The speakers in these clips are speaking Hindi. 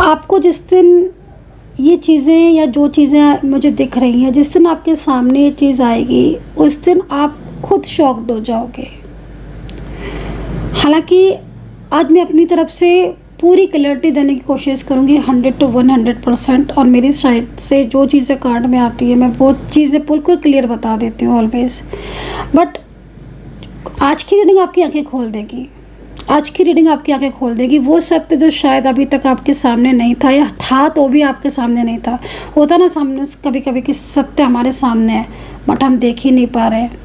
आपको जिस दिन ये चीज़ें या जो चीज़ें मुझे दिख रही हैं, जिस दिन आपके सामने ये चीज़ आएगी उस दिन आप खुद शॉक्ड हो जाओगे। हालांकि आज मैं अपनी तरफ से पूरी क्लैरिटी देने की कोशिश करूँगी 100 to 100%, और मेरी साइड से जो चीज़ें कार्ड में आती है मैं वो चीज़ें बिल्कुल क्लियर बता देती हूँ ऑलवेज। बट आज की रीडिंग आपकी आंखें खोल देगी, आज की रीडिंग आपकी आंखें खोल देगी। वो सत्य जो शायद अभी तक आपके सामने नहीं था, या था तो भी आपके सामने नहीं था। होता ना सामने कभी कभी कि सत्य हमारे सामने है बट हम देख ही नहीं पा रहे हैं।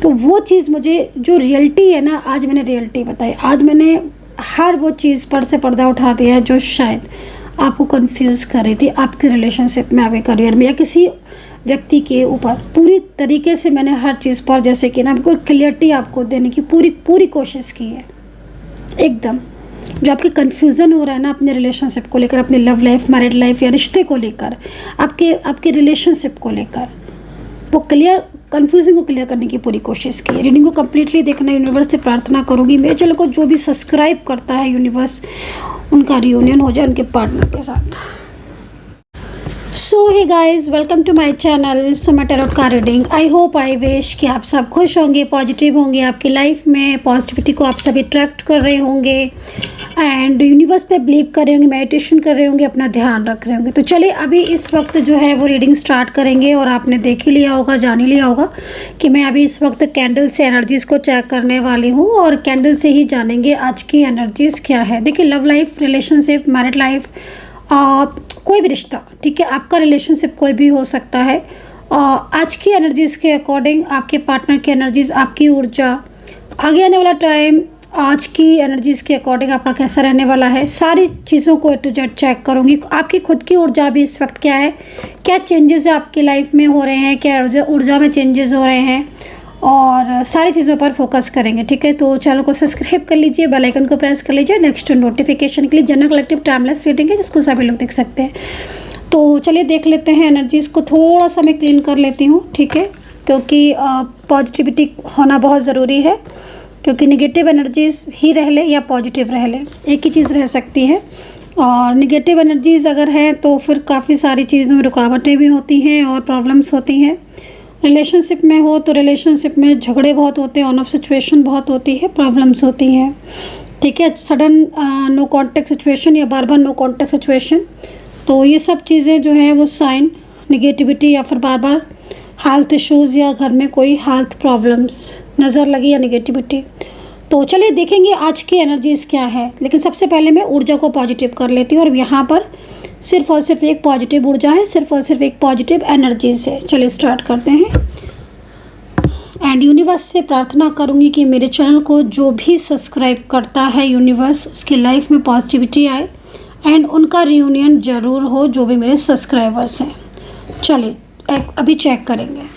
तो वो चीज़ मुझे जो रियलिटी है ना, आज मैंने रियलिटी बताई। आज मैंने हर वो चीज़ पर से पर्दा उठा दिया है जो शायद आपको कंफ्यूज कर रही थी आपके रिलेशनशिप में, आपके करियर में, या किसी व्यक्ति के ऊपर। पूरी तरीके से मैंने हर चीज़ पर जैसे कि ना बिल्कुल क्लियरिटी आपको देने की पूरी कोशिश की है। एकदम जो आपकी कन्फ्यूज़न हो रहा है ना अपने रिलेशनशिप को लेकर, अपनी लव लाइफ, मैरिड लाइफ या रिश्ते को लेकर, आपके रिलेशनशिप को लेकर, वो कन्फ्यूजन को क्लियर करने की पूरी कोशिश की है। रीडिंग को कम्प्लीटली देखना, यूनिवर्स से प्रार्थना करूँगी मेरे चैनल को जो भी सब्सक्राइब करता है, यूनिवर्स उनका रियूनियन हो जाए उनके पार्टनर के साथ। So hey guys, welcome to my channel Suma tarot का reading. I hope, I wish कि आप सब खुश होंगे, पॉजिटिव होंगे, आपकी लाइफ में पॉजिटिविटी को आप सब अट्रैक्ट कर रहे होंगे एंड यूनिवर्स पे बिलीव कर रहे होंगे, मेडिटेशन कर रहे होंगे, अपना ध्यान रख रहे होंगे। तो चलिए अभी इस वक्त जो है वो रीडिंग स्टार्ट करेंगे। और आपने देख ही लिया होगा, जान ही लिया होगा कि मैं अभी इस वक्त कैंडल से एनर्जीज़ को चेक करने वाली हूँ, और कैंडल से ही जानेंगे आज की एनर्जीज़ क्या है। देखिए, love life, relationship, married life, कोई भी रिश्ता, ठीक है, आपका रिलेशनशिप कोई भी हो सकता है। आज की एनर्जीज़ के अकॉर्डिंग आपके पार्टनर की एनर्जीज़, आपकी ऊर्जा, आगे आने वाला टाइम आज की एनर्जीज़ के अकॉर्डिंग आपका कैसा रहने वाला है, सारी चीज़ों को A to Z चेक करूँगी। आपकी खुद की ऊर्जा भी इस वक्त क्या है, क्या चेंजेस आपकी लाइफ में हो रहे हैं, क्या ऊर्जा में चेंजेस हो रहे हैं, और सारी चीज़ों पर फोकस करेंगे, ठीक है। तो चैनल को सब्सक्राइब कर लीजिए, बेल आइकन को प्रेस कर लीजिए नेक्स्ट नोटिफिकेशन के लिए। जनरल कलेक्टिव टाइमलेस रीडिंग है जिसको सभी लोग देख सकते हैं। तो चलिए देख लेते हैं एनर्जीज़ को। थोड़ा सा मैं क्लीन कर लेती हूँ, ठीक है, क्योंकि पॉजिटिविटी होना बहुत ज़रूरी है। क्योंकि निगेटिव एनर्जीज़ ही रह ले या पॉजिटिव रह ले, एक ही चीज़ रह सकती है। और निगेटिव एनर्जीज़ अगर है तो फिर काफ़ी सारी चीज़ों में रुकावटें भी होती हैं और प्रॉब्लम्स होती हैं। रिलेशनशिप में हो तो रिलेशनशिप में झगड़े बहुत होते हैं, ऑन ऑफ सिचुएशन बहुत होती है, प्रॉब्लम्स होती हैं, ठीक है। सडन नो कांटेक्ट सिचुएशन या बार बार नो कांटेक्ट सिचुएशन, तो ये सब चीज़ें जो है वो साइन निगेटिविटी, या फिर बार बार हेल्थ इश्यूज़, या घर में कोई हेल्थ प्रॉब्लम्स, नज़र लगी या निगेटिविटी। तो चलिए देखेंगे आज की एनर्जीज़ क्या है। लेकिन सबसे पहले मैं ऊर्जा को पॉजिटिव कर लेती हूँ, और यहाँ पर सिर्फ और सिर्फ एक पॉजिटिव ऊर्जा है, सिर्फ और सिर्फ एक पॉजिटिव एनर्जीज़ है। चलिए स्टार्ट करते हैं। एंड यूनिवर्स से प्रार्थना करूँगी कि मेरे चैनल को जो भी सब्सक्राइब करता है, यूनिवर्स उसकी लाइफ में पॉजिटिविटी आए एंड उनका रियूनियन ज़रूर हो, जो भी मेरे सब्सक्राइबर्स हैं। चलिए अभी चेक करेंगे।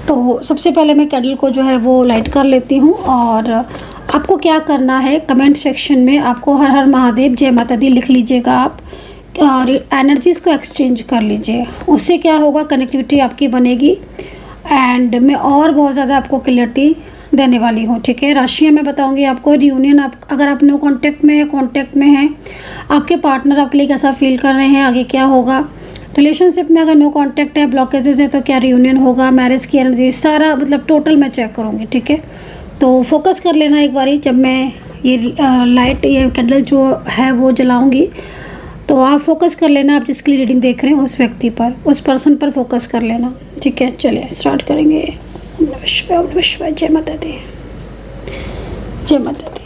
तो सबसे पहले मैं कैंडल को जो है वो लाइट कर लेती हूँ। और आपको क्या करना है, कमेंट सेक्शन में आपको हर हर महादेव, जय माता दी लिख लीजिएगा आप, और एनर्जीज़ को एक्सचेंज कर लीजिए। उससे क्या होगा, कनेक्टिविटी आपकी बनेगी एंड मैं और बहुत ज़्यादा आपको क्लियरिटी देने वाली हूँ, ठीक है। राशियाँ मैं बताऊँगी आपको। रियूनियन, आप अगर आप नो कॉन्टैक्ट में है, कॉन्टैक्ट में हैं, आपके पार्टनर आपके लिए कैसा फील कर रहे हैं, आगे क्या होगा। रिलेशनशिप में अगर नो कांटेक्ट है, ब्लॉकेजेस है, तो क्या रियूनियन होगा, मैरिज की एनर्जी, सारा मतलब टोटल मैं चेक करूँगी, ठीक है। तो फोकस कर लेना एक बारी, जब मैं ये लाइट, ये कैंडल जो है वो जलाऊँगी, तो आप फोकस कर लेना, आप जिसके लिए रीडिंग देख रहे हैं उस व्यक्ति पर, उस पर्सन पर फोकस कर लेना, ठीक है। चलिए स्टार्ट करेंगे। विश्व जय माता दी, जय माता दी।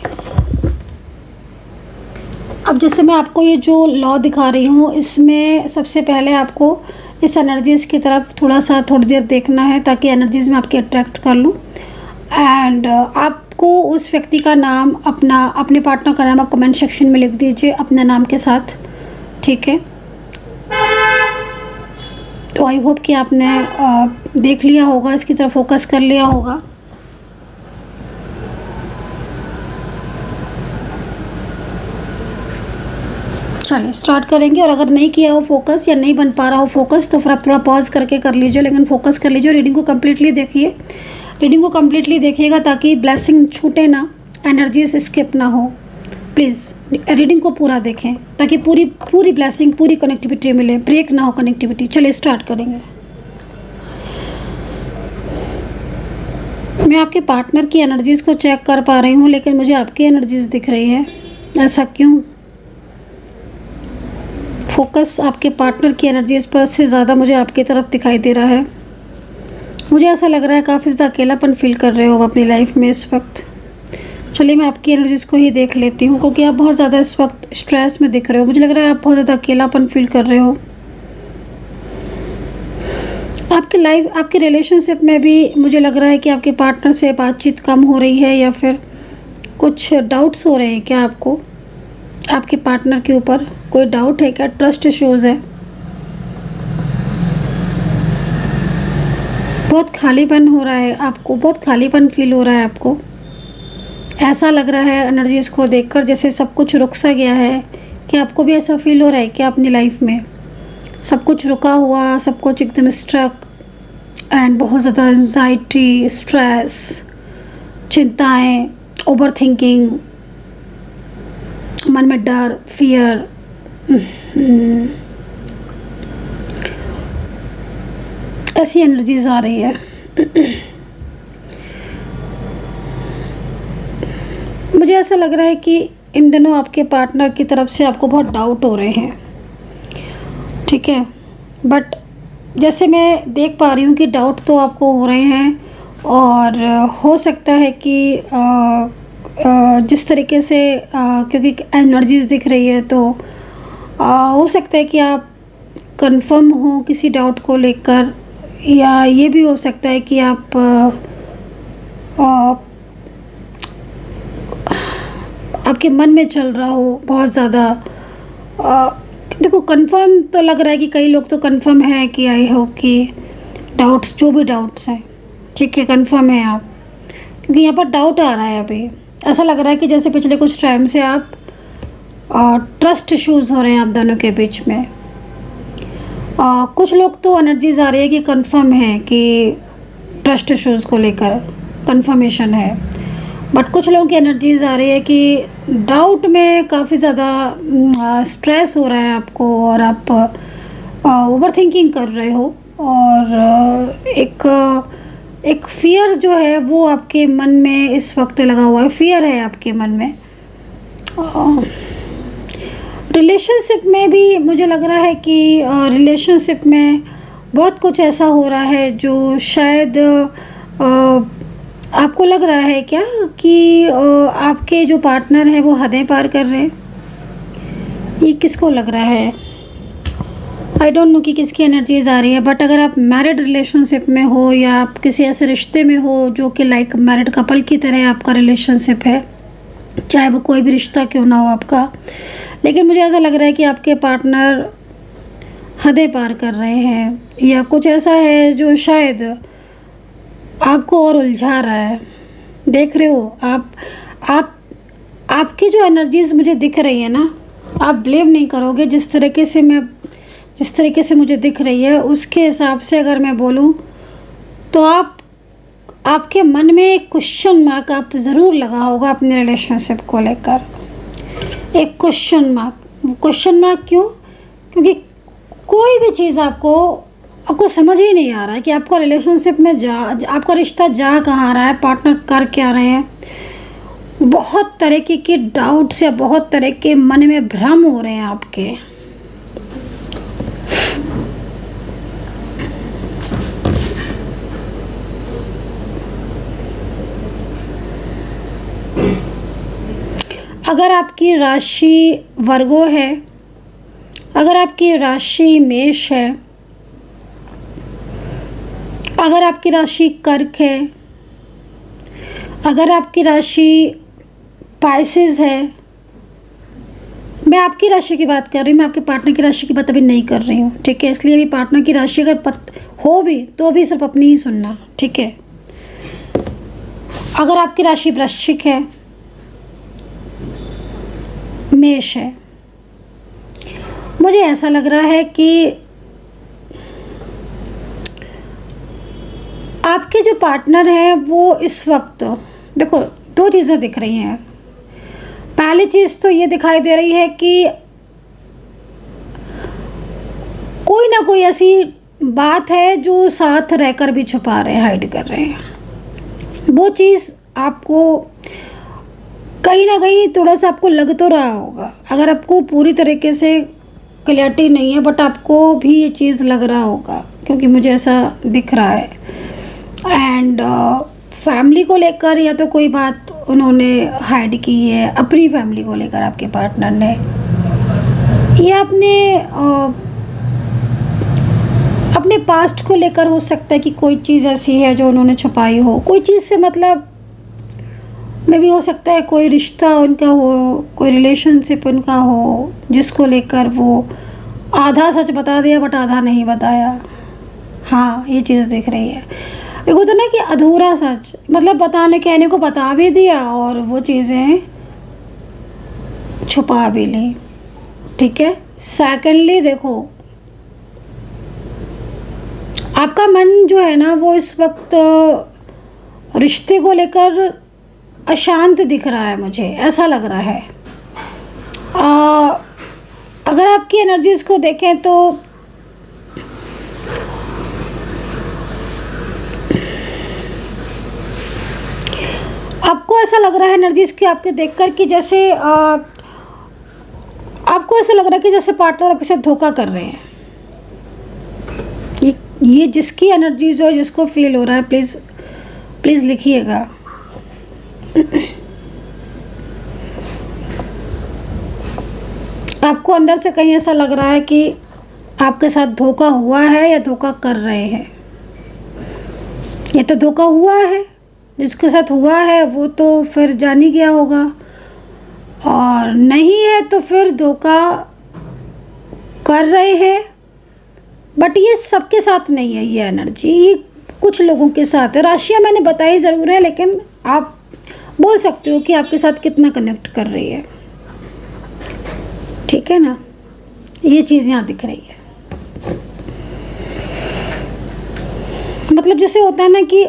अब जैसे मैं आपको ये जो लॉ दिखा रही हूँ, इसमें सबसे पहले आपको इस एनर्जीज़ की तरफ थोड़ी देर देखना है, ताकि एनर्जीज़ में आपके अट्रैक्ट कर लूँ। एंड आपको उस व्यक्ति का नाम, अपने पार्टनर का नाम आप कमेंट सेक्शन में लिख दीजिए अपने नाम के साथ, ठीक है। तो आई होप कि आपने देख लिया होगा, इसकी तरफ फोकस कर लिया होगा। चलिए स्टार्ट करेंगे। और अगर नहीं किया हो फोकस या नहीं बन पा रहा हो फोकस, तो फिर आप थोड़ा पॉज करके कर लीजिए, लेकिन फोकस कर लीजिए। रीडिंग को कम्प्लीटली देखिए, रीडिंग को कम्प्लीटली देखिएगा, ताकि ब्लेसिंग छूटे ना, एनर्जीज स्किप ना हो। प्लीज़ रीडिंग को पूरा देखें ताकि पूरी पूरी ब्लेसिंग, पूरी कनेक्टिविटी मिले, ब्रेक ना हो कनेक्टिविटी। चलिए स्टार्ट करेंगे। मैं आपके पार्टनर की एनर्जीज़ को चेक कर पा रही हूँ, लेकिन मुझे आपकी एनर्जीज़ दिख रही है। ऐसा क्यों? फोकस आपके पार्टनर की एनर्जीज़ पर से ज़्यादा मुझे आपकी तरफ दिखाई दे रहा है। मुझे ऐसा लग रहा है काफ़ी ज़्यादा अकेलापन फील कर रहे हो अपनी लाइफ में इस वक्त। चलिए मैं आपकी एनर्जीज़ को ही देख लेती हूँ, क्योंकि आप बहुत ज़्यादा इस वक्त स्ट्रेस में दिख रहे हो। मुझे लग रहा है आप बहुत ज़्यादा अकेलापन फील कर रहे हो। आपके रिलेशनशिप में भी मुझे लग रहा है कि आपके पार्टनर से बातचीत कम हो रही है, या फिर कुछ डाउट्स हो रहे हैं क्या आपको? आपके पार्टनर के ऊपर कोई डाउट है क्या? ट्रस्ट इश्यूज़ है? बहुत खालीपन हो रहा है आपको, बहुत खालीपन फील हो रहा है आपको। ऐसा लग रहा है एनर्जीज़ को देखकर जैसे सब कुछ रुक सा गया है। कि आपको भी ऐसा फील हो रहा है कि अपनी लाइफ में सब कुछ रुका हुआ, सब कुछ एकदम स्ट्रक एंड बहुत ज़्यादा एंजाइटी, स्ट्रेस, चिंताएं, ओवर थिंकिंग, मन में डर, फियर, ऐसी एनर्जीज आ रही है। मुझे ऐसा लग रहा है कि इन दिनों आपके पार्टनर की तरफ से आपको बहुत डाउट हो रहे हैं, ठीक है। बट जैसे मैं देख पा रही हूँ कि डाउट तो आपको हो रहे हैं, और हो सकता है कि जिस तरीके से क्योंकि एनर्जीज दिख रही है, तो हो सकता है कि आप कंफर्म हो किसी डाउट को लेकर, या ये भी हो सकता है कि आप आपके मन में चल रहा हो बहुत ज़्यादा। देखो कंफर्म तो लग रहा है कि कई लोग तो कंफर्म है कि आई होप कि डाउट्स, जो भी डाउट्स हैं, ठीक है, कंफर्म है आप, क्योंकि यहाँ पर डाउट आ रहा है। अभी ऐसा लग रहा है कि जैसे पिछले कुछ टाइम से आप ट्रस्ट इश्यूज़ हो रहे हैं आप दोनों के बीच में। कुछ लोग तो एनर्जीज आ रही है कि कंफर्म है कि ट्रस्ट इश्यूज़ को लेकर कंफर्मेशन है, बट कुछ लोगों की एनर्जीज आ रही है कि डाउट में काफ़ी ज़्यादा स्ट्रेस हो रहा है आपको, और आप ओवर थिंकिंग कर रहे हो, और एक फियर जो है वो आपके मन में इस वक्त लगा हुआ है। फियर है आपके मन में। रिलेशनशिप में भी मुझे लग रहा है कि रिलेशनशिप में बहुत कुछ ऐसा हो रहा है जो शायद आपको लग रहा है क्या कि आपके जो पार्टनर हैं वो हदें पार कर रहे हैं। ये किसको लग रहा है? आई डोंट नो कि किसकी एनर्जीज आ रही है, बट अगर आप मैरिड रिलेशनशिप में हो, या आप किसी ऐसे रिश्ते में हो जो कि लाइक मैरिड कपल की तरह आपका रिलेशनशिप है, चाहे वो कोई भी रिश्ता क्यों ना हो आपका, लेकिन मुझे ऐसा लग रहा है कि आपके पार्टनर हदें पार कर रहे हैं, या कुछ ऐसा है जो शायद आपको और उलझा रहा है। देख रहे हो आप आपकी जो एनर्जीज मुझे दिख रही है ना, आप बिलीव नहीं करोगे जिस तरीके से मुझे दिख रही है, उसके हिसाब से अगर मैं बोलूँ तो आपके मन में एक क्वेश्चन मार्क आप ज़रूर लगा होगा अपने रिलेशनशिप को लेकर। एक क्वेश्चन मार्क क्यों? क्योंकि कोई भी चीज़ आपको समझ ही नहीं आ रहा है कि आपका रिलेशनशिप में आपका रिश्ता जा कहाँ रहा है, पार्टनर कर क्या रहे हैं। बहुत तरीके के डाउट्स या बहुत तरह के मन में भ्रम हो रहे हैं आपके। अगर आपकी राशि वर्गो है, अगर आपकी राशि मेष है, अगर आपकी राशि कर्क है, अगर आपकी राशि पाइसेस है, मैं आपकी राशि की बात कर रही हूँ, मैं आपके पार्टनर की राशि की बात अभी नहीं कर रही हूँ, ठीक है। इसलिए अभी पार्टनर की राशि अगर हो भी तो भी सिर्फ अपनी ही सुनना, ठीक है। अगर आपकी राशि वृश्चिक है, मेष है, मुझे ऐसा लग रहा है कि आपके जो पार्टनर हैं वो इस वक्त, देखो दो चीज़ें दिख रही हैं। पहली चीज़ तो ये दिखाई दे रही है कि कोई ना कोई ऐसी बात है जो साथ रहकर भी छुपा रहे हैं, हाइड कर रहे हैं। वो चीज़ आपको कहीं ना कहीं थोड़ा सा आपको लग तो रहा होगा, अगर आपको पूरी तरीके से क्लैरिटी नहीं है, बट आपको भी ये चीज़ लग रहा होगा, क्योंकि मुझे ऐसा दिख रहा है। एंड फैमिली को लेकर या तो कोई बात उन्होंने हाइड की है, अपनी फैमिली को लेकर आपके पार्टनर ने, या अपने पास्ट को लेकर हो सकता है कि कोई चीज़ ऐसी है जो उन्होंने छुपाई हो। कोई चीज़ से मतलब में भी हो सकता है कोई रिश्ता उनका हो, कोई रिलेशनशिप उनका हो, जिसको लेकर वो आधा सच बता दिया बट आधा नहीं बताया। हाँ, ये चीज़ दिख रही है। एक होता ना कि अधूरा सच, मतलब बताने कहने को बता भी दिया और वो चीज़ें छुपा भी ली। ठीक है। सेकेंडली देखो, आपका मन जो है ना वो इस वक्त रिश्ते को लेकर अशांत दिख रहा है, मुझे ऐसा लग रहा है। अगर आपकी एनर्जीज को देखें तो आपको ऐसा लग रहा है एनर्जीज की आपके देखकर कि जैसे आपको ऐसा लग रहा है कि जैसे पार्टनर आपके साथ धोखा कर रहे हैं। ये जिसकी एनर्जीज हो, जिसको फील हो रहा है, प्लीज़ प्लीज़ लिखिएगा। आपको अंदर से कहीं ऐसा लग रहा है कि आपके साथ धोखा हुआ है या धोखा कर रहे हैं। ये तो धोखा हुआ है, जिसके साथ हुआ है वो तो फिर जान ही गया होगा, और नहीं है तो फिर धोखा कर रहे हैं। बट ये सबके साथ नहीं है, ये एनर्जी ये कुछ लोगों के साथ है। राशियाँ मैंने बताई ज़रूर है, लेकिन आप बोल सकते हो कि आपके साथ कितना कनेक्ट कर रही है। ठीक है ना, ये चीज़ यहाँ दिख रही है। मतलब जैसे होता है ना कि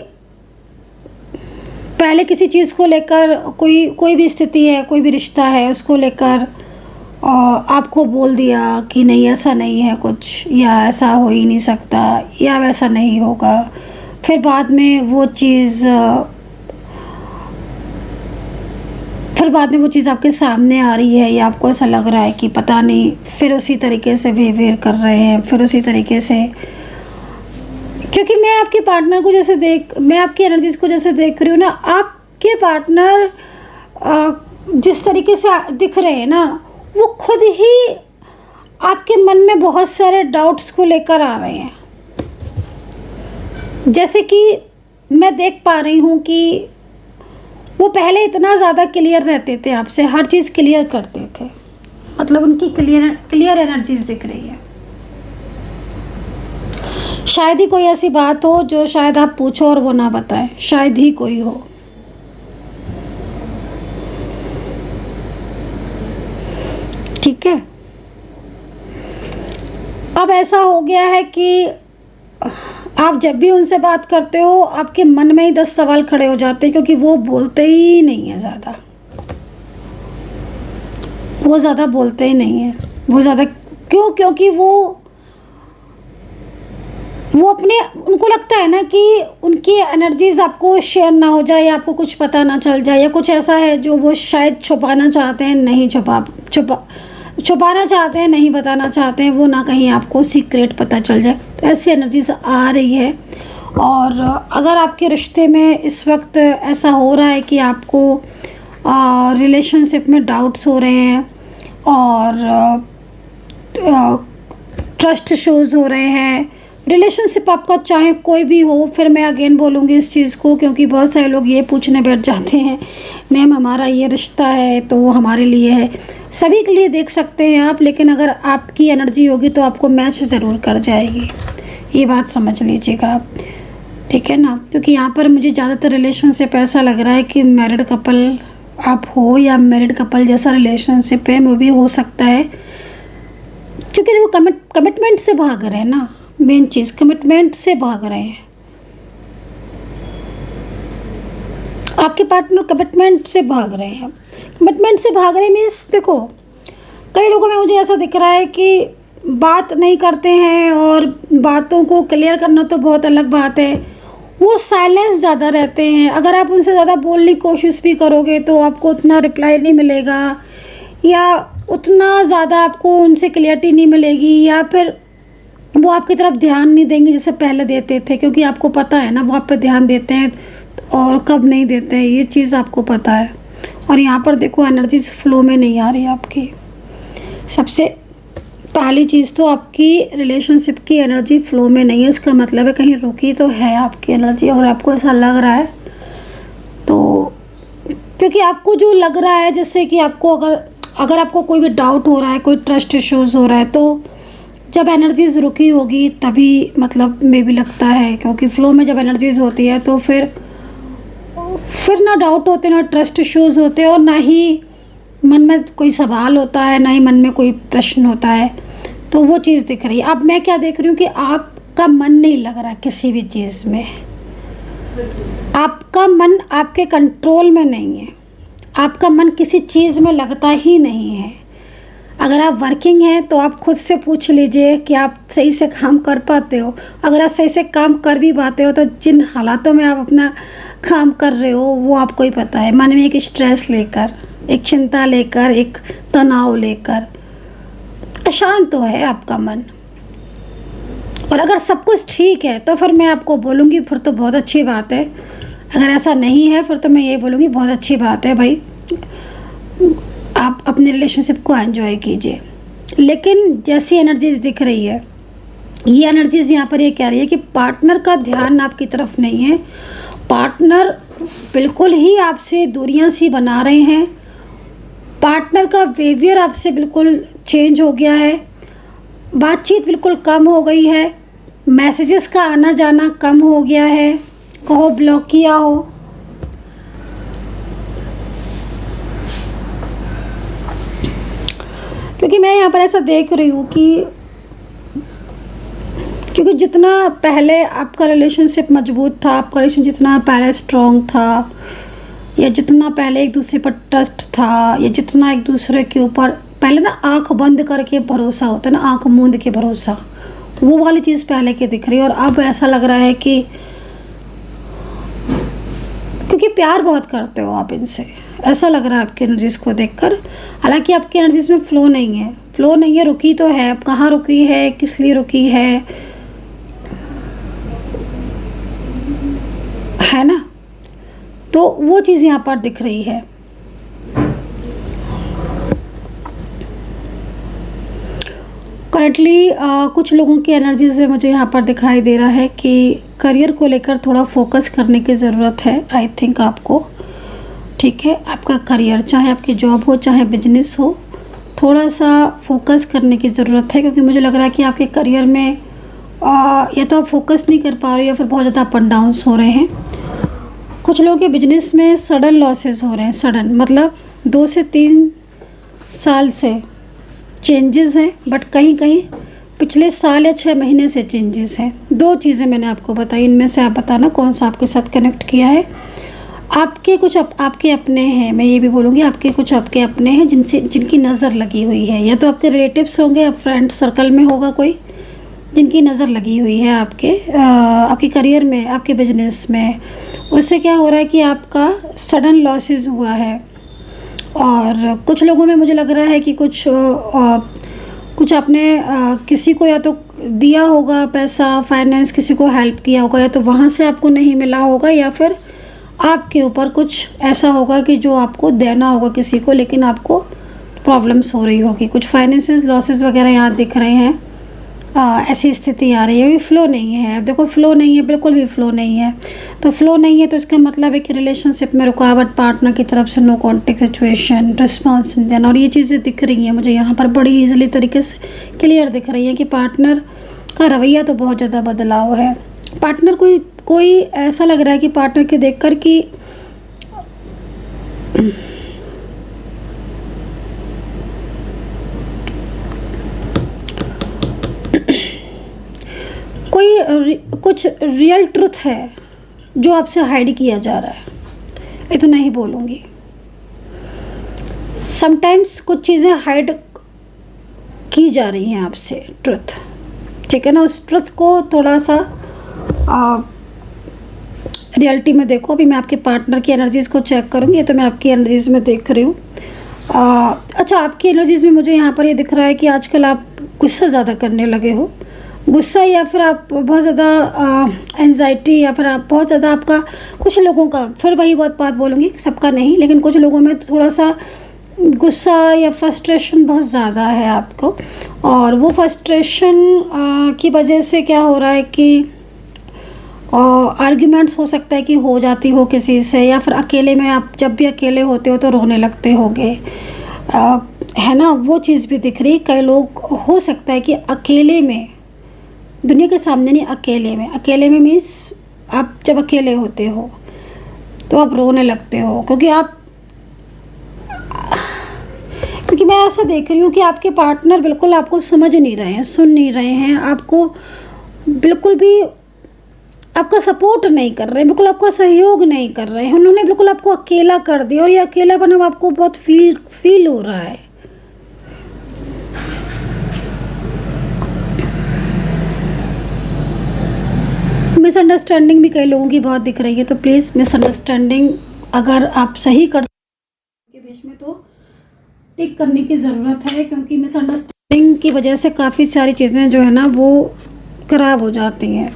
पहले किसी चीज़ को लेकर कोई भी स्थिति है, कोई भी रिश्ता है, उसको लेकर आपको बोल दिया कि नहीं ऐसा नहीं है कुछ, या ऐसा हो ही नहीं सकता, या वैसा नहीं होगा। फिर बाद में वो चीज़ आपके सामने आ रही है, या आपको ऐसा लग रहा है कि पता नहीं, फिर उसी तरीके से बिहेवियर कर रहे हैं, फिर उसी तरीके से। क्योंकि मैं आपके पार्टनर को मैं आपकी एनर्जीज को जैसे देख रही हूँ ना, आपके पार्टनर जिस तरीके से दिख रहे हैं ना, वो खुद ही आपके मन में बहुत सारे डाउट्स को लेकर आ रहे हैं। जैसे कि मैं देख पा रही हूँ कि वो पहले इतना ज़्यादा क्लियर रहते थे, आपसे हर चीज़ क्लियर करते थे, मतलब उनकी क्लियर एनर्जीज दिख रही है। शायद ही कोई ऐसी बात हो जो शायद आप पूछो और वो ना बताएं, शायद ही कोई हो। ठीक है। अब ऐसा हो गया है कि आप जब भी उनसे बात करते हो, आपके मन में ही 10 सवाल खड़े हो जाते हैं, क्योंकि वो बोलते ही नहीं है ज़्यादा। वो ज़्यादा बोलते ही नहीं है। वो ज़्यादा क्यों? क्योंकि वो उनको लगता है ना कि उनकी एनर्जीज आपको शेयर ना हो जाए, या आपको कुछ पता ना चल जाए, या कुछ ऐसा है जो वो शायद छुपाना चाहते हैं, नहीं छुपाना चाहते हैं, नहीं बताना चाहते हैं, वो ना कहीं आपको सीक्रेट पता चल जाए। तो ऐसी एनर्जीज आ रही है। और अगर आपके रिश्ते में इस वक्त ऐसा हो रहा है कि आपको रिलेशनशिप में डाउट्स हो रहे हैं और ट्रस्ट शोज़ हो रहे हैं, रिलेशनशिप आपका चाहे कोई भी हो, फिर मैं अगेन बोलूँगी इस चीज़ को, क्योंकि बहुत सारे लोग ये पूछने बैठ जाते हैं, मैम हमारा ये रिश्ता है तो वो हमारे लिए है। सभी के लिए देख सकते हैं आप, लेकिन अगर आपकी एनर्जी होगी तो आपको मैच ज़रूर कर जाएगी, ये बात समझ लीजिएगा आप। ठीक है ना, क्योंकि यहाँ पर मुझे ज़्यादातर रिलेशनशिप ऐसा लग रहा है कि मैरिड कपल आप हो, या मैरिड कपल जैसा रिलेशनशिप है, वो भी हो सकता है। क्योंकि देखो कमिटमेंट से भाग रहे हैं ना, मेन चीज़ कमिटमेंट से भाग रहे हैं। आपके पार्टनर कमिटमेंट से भाग रहे हैं, कमिटमेंट से भाग रहे मीन्स देखो, कई लोगों में मुझे ऐसा दिख रहा है कि बात नहीं करते हैं, और बातों को क्लियर करना तो बहुत अलग बात है, वो साइलेंस ज़्यादा रहते हैं। अगर आप उनसे ज़्यादा बोलने की कोशिश भी करोगे तो आपको उतना रिप्लाई नहीं मिलेगा, या उतना ज़्यादा आपको उनसे क्लियरिटी नहीं मिलेगी, या फिर वो आपकी तरफ ध्यान नहीं देंगे जैसे पहले देते थे, क्योंकि आपको पता है ना वो आप पे ध्यान देते हैं और कब नहीं देते हैं, ये चीज़ आपको पता है। और यहाँ पर देखो एनर्जीज फ्लो में नहीं आ रही आपकी। सबसे पहली चीज़ तो आपकी रिलेशनशिप की एनर्जी फ्लो में नहीं है, इसका मतलब है कहीं रुकी तो है आपकी एनर्जी। और आपको ऐसा लग रहा है तो, क्योंकि आपको जो लग रहा है जैसे कि आपको अगर आपको कोई भी डाउट हो रहा है, कोई ट्रस्ट इश्यूज़ हो रहा है, तो जब एनर्जीज रुकी होगी तभी मतलब मे भी लगता है, क्योंकि फ्लो में जब एनर्जीज होती है तो फिर ना डाउट होते, ना ट्रस्ट इश्यूज़ होते, और ना ही मन में कोई सवाल होता है, ना ही मन में कोई प्रश्न होता है। तो वो चीज़ दिख रही है। अब मैं क्या देख रही हूँ कि आपका मन नहीं लग रहा किसी भी चीज़ में, आपका मन आपके कंट्रोल में नहीं है, आपका मन किसी चीज़ में लगता ही नहीं है। अगर आप वर्किंग हैं तो आप खुद से पूछ लीजिए कि आप सही से काम कर पाते हो। अगर आप सही से काम कर भी पाते हो तो जिन हालातों में आप अपना काम कर रहे हो वो आपको ही पता है। मन में एक स्ट्रेस लेकर, एक चिंता लेकर, एक तनाव लेकर अशांत तो है आपका मन। और अगर सब कुछ ठीक है तो फिर मैं आपको बोलूँगी फिर तो बहुत अच्छी बात है। अगर ऐसा नहीं है फिर तो मैं ये बोलूँगी बहुत अच्छी बात है भाई, आप अपने रिलेशनशिप को एंजॉय कीजिए। लेकिन जैसी एनर्जीज दिख रही है, ये एनर्जीज यहाँ पर ये कह रही है कि पार्टनर का ध्यान आपकी तरफ नहीं है, पार्टनर बिल्कुल ही आपसे दूरियां सी बना रहे हैं, पार्टनर का बिहेवियर आपसे बिल्कुल चेंज हो गया है, बातचीत बिल्कुल कम हो गई है, मैसेजेस का आना जाना कम हो गया है, कहो ब्लॉक किया हो। क्योंकि मैं यहाँ पर ऐसा देख रही हूँ कि क्योंकि जितना पहले आपका रिलेशनशिप मजबूत था, आपका रिलेशन जितना पहले स्ट्रॉन्ग था, या जितना पहले एक दूसरे पर ट्रस्ट था, या जितना एक दूसरे के ऊपर पहले ना आंख बंद करके भरोसा होता है ना, आंख मूंद के भरोसा, वो वाली चीज़ पहले की दिख रही है। और अब ऐसा लग रहा है कि क्योंकि प्यार बहुत करते हो आप इनसे, ऐसा लग रहा है आपकी एनर्जीज़ को देखकर। हालांकि आपकी एनर्जीज़ में फ़्लो नहीं है, फ़्लो नहीं है, रुकी तो है। अब कहाँ रुकी है, किस लिए रुकी है ना, तो वो चीज़ यहाँ पर दिख रही है। करंटली कुछ लोगों की एनर्जी से मुझे यहाँ पर दिखाई दे रहा है कि करियर को लेकर थोड़ा फोकस करने की ज़रूरत है। आई थिंक आपको, ठीक है, आपका करियर चाहे आपकी जॉब हो चाहे बिजनेस हो, थोड़ा सा फोकस करने की ज़रूरत है। क्योंकि मुझे लग रहा है कि आपके करियर में या तो आप फोकस नहीं कर पा रहे हो या फिर बहुत ज़्यादा अप एंड डाउन्स हो रहे हैं। कुछ लोगों के बिजनेस में सडन लॉसेस हो रहे हैं, सडन मतलब 2 से 3 साल से चेंजेस हैं, बट कहीं कहीं पिछले साल या 6 महीने से चेंजेस हैं। 2 चीज़ें मैंने आपको बताई, इनमें से आप बताना कौन सा आपके साथ कनेक्ट किया है। आपके कुछ आपके अपने हैं, मैं ये भी बोलूँगी आपके कुछ आपके अपने हैं जिनकी नज़र लगी हुई है, या तो आपके रिलेटिव्स होंगे या फ्रेंड सर्कल में होगा कोई जिनकी नज़र लगी हुई है आपके करियर में, आपके बिजनेस में। उससे क्या हो रहा है कि आपका सडन लॉसेस हुआ है। और कुछ लोगों में मुझे लग रहा है कि कुछ आपने किसी को या तो दिया होगा पैसा, फाइनेंस, किसी को हेल्प किया होगा, या तो वहाँ से आपको नहीं मिला होगा, या फिर आपके ऊपर कुछ ऐसा होगा कि जो आपको देना होगा किसी को, लेकिन आपको प्रॉब्लम्स हो रही होगी। कुछ फाइनेंशियल लॉसेस वगैरह यहाँ दिख रहे हैं। ऐसी स्थिति आ रही है। ये फ़्लो नहीं है। अब देखो फ़्लो नहीं है, बिल्कुल भी फ़्लो नहीं है। तो फ़्लो नहीं है तो इसका मतलब है कि रिलेशनशिप में रुकावट, पार्टनर की तरफ से नो कॉन्टेक्ट सिचुएशन, रिस्पॉन्स नहीं देना। और ये चीज़ें दिख रही हैं मुझे यहाँ पर बड़ी ईजिली तरीके से क्लियर दिख रही है कि पार्टनर का रवैया तो बहुत ज़्यादा बदलाव है। पार्टनर कोई ऐसा लग रहा है कि पार्टनर के देख कर कि कुछ रियल ट्रुथ है जो आपसे हाइड किया जा रहा है, इतना ही बोलूँगी। समटाइम्स कुछ चीज़ें हाइड की जा रही हैं आपसे, ट्रुथ, ठीक है ना। उस ट्रुथ को थोड़ा सा रियलिटी में देखो। अभी मैं आपके पार्टनर की एनर्जीज़ को चेक करूँगी, तो मैं आपकी एनर्जीज़ में देख रही हूँ। अच्छा, आपकी एनर्जीज़ में मुझे यहाँ पर ये दिख रहा है कि आजकल आप गुस्सा ज़्यादा करने लगे हो। गुस्सा, या फिर आप बहुत ज़्यादा एंजाइटी, या फिर आप बहुत ज़्यादा, आपका कुछ लोगों का, फिर वही बात बोलूँगी, सबका नहीं, लेकिन कुछ लोगों में थोड़ा सा गुस्सा या फ्रस्ट्रेशन बहुत ज़्यादा है आपको। और वो फ्रस्ट्रेशन की वजह से क्या हो रहा है कि आर्ग्यूमेंट्स हो सकता है कि हो जाती हो किसी से, या फिर अकेले में आप जब भी अकेले होते हो तो रोने लगते होगे, है ना। वो चीज़ भी दिख रही। कई लोग हो सकता है कि अकेले में, दुनिया के सामने नहीं, अकेले में मीन्स आप जब अकेले होते हो तो आप रोने लगते हो, क्योंकि मैं ऐसा देख रही हूँ कि आपके पार्टनर बिल्कुल आपको समझ नहीं रहे हैं, सुन नहीं रहे हैं, आपको बिल्कुल भी आपका सपोर्ट नहीं कर रहे हैं, बिल्कुल आपका सहयोग नहीं कर रहे हैं। उन्होंने बिल्कुल आपको अकेला कर दिया, और ये अकेलापन अब आपको बहुत फील हो रहा है। मिसअंडरस्टैंडिंग भी कई लोगों की बहुत दिख रही है, तो प्लीज़ मिसअंडरस्टैंडिंग अगर आप सही कर के बीच में, तो ठीक करने की ज़रूरत है, क्योंकि मिसअंडरस्टैंडिंग की वजह से काफ़ी सारी चीज़ें जो है ना वो ख़राब हो जाती हैं।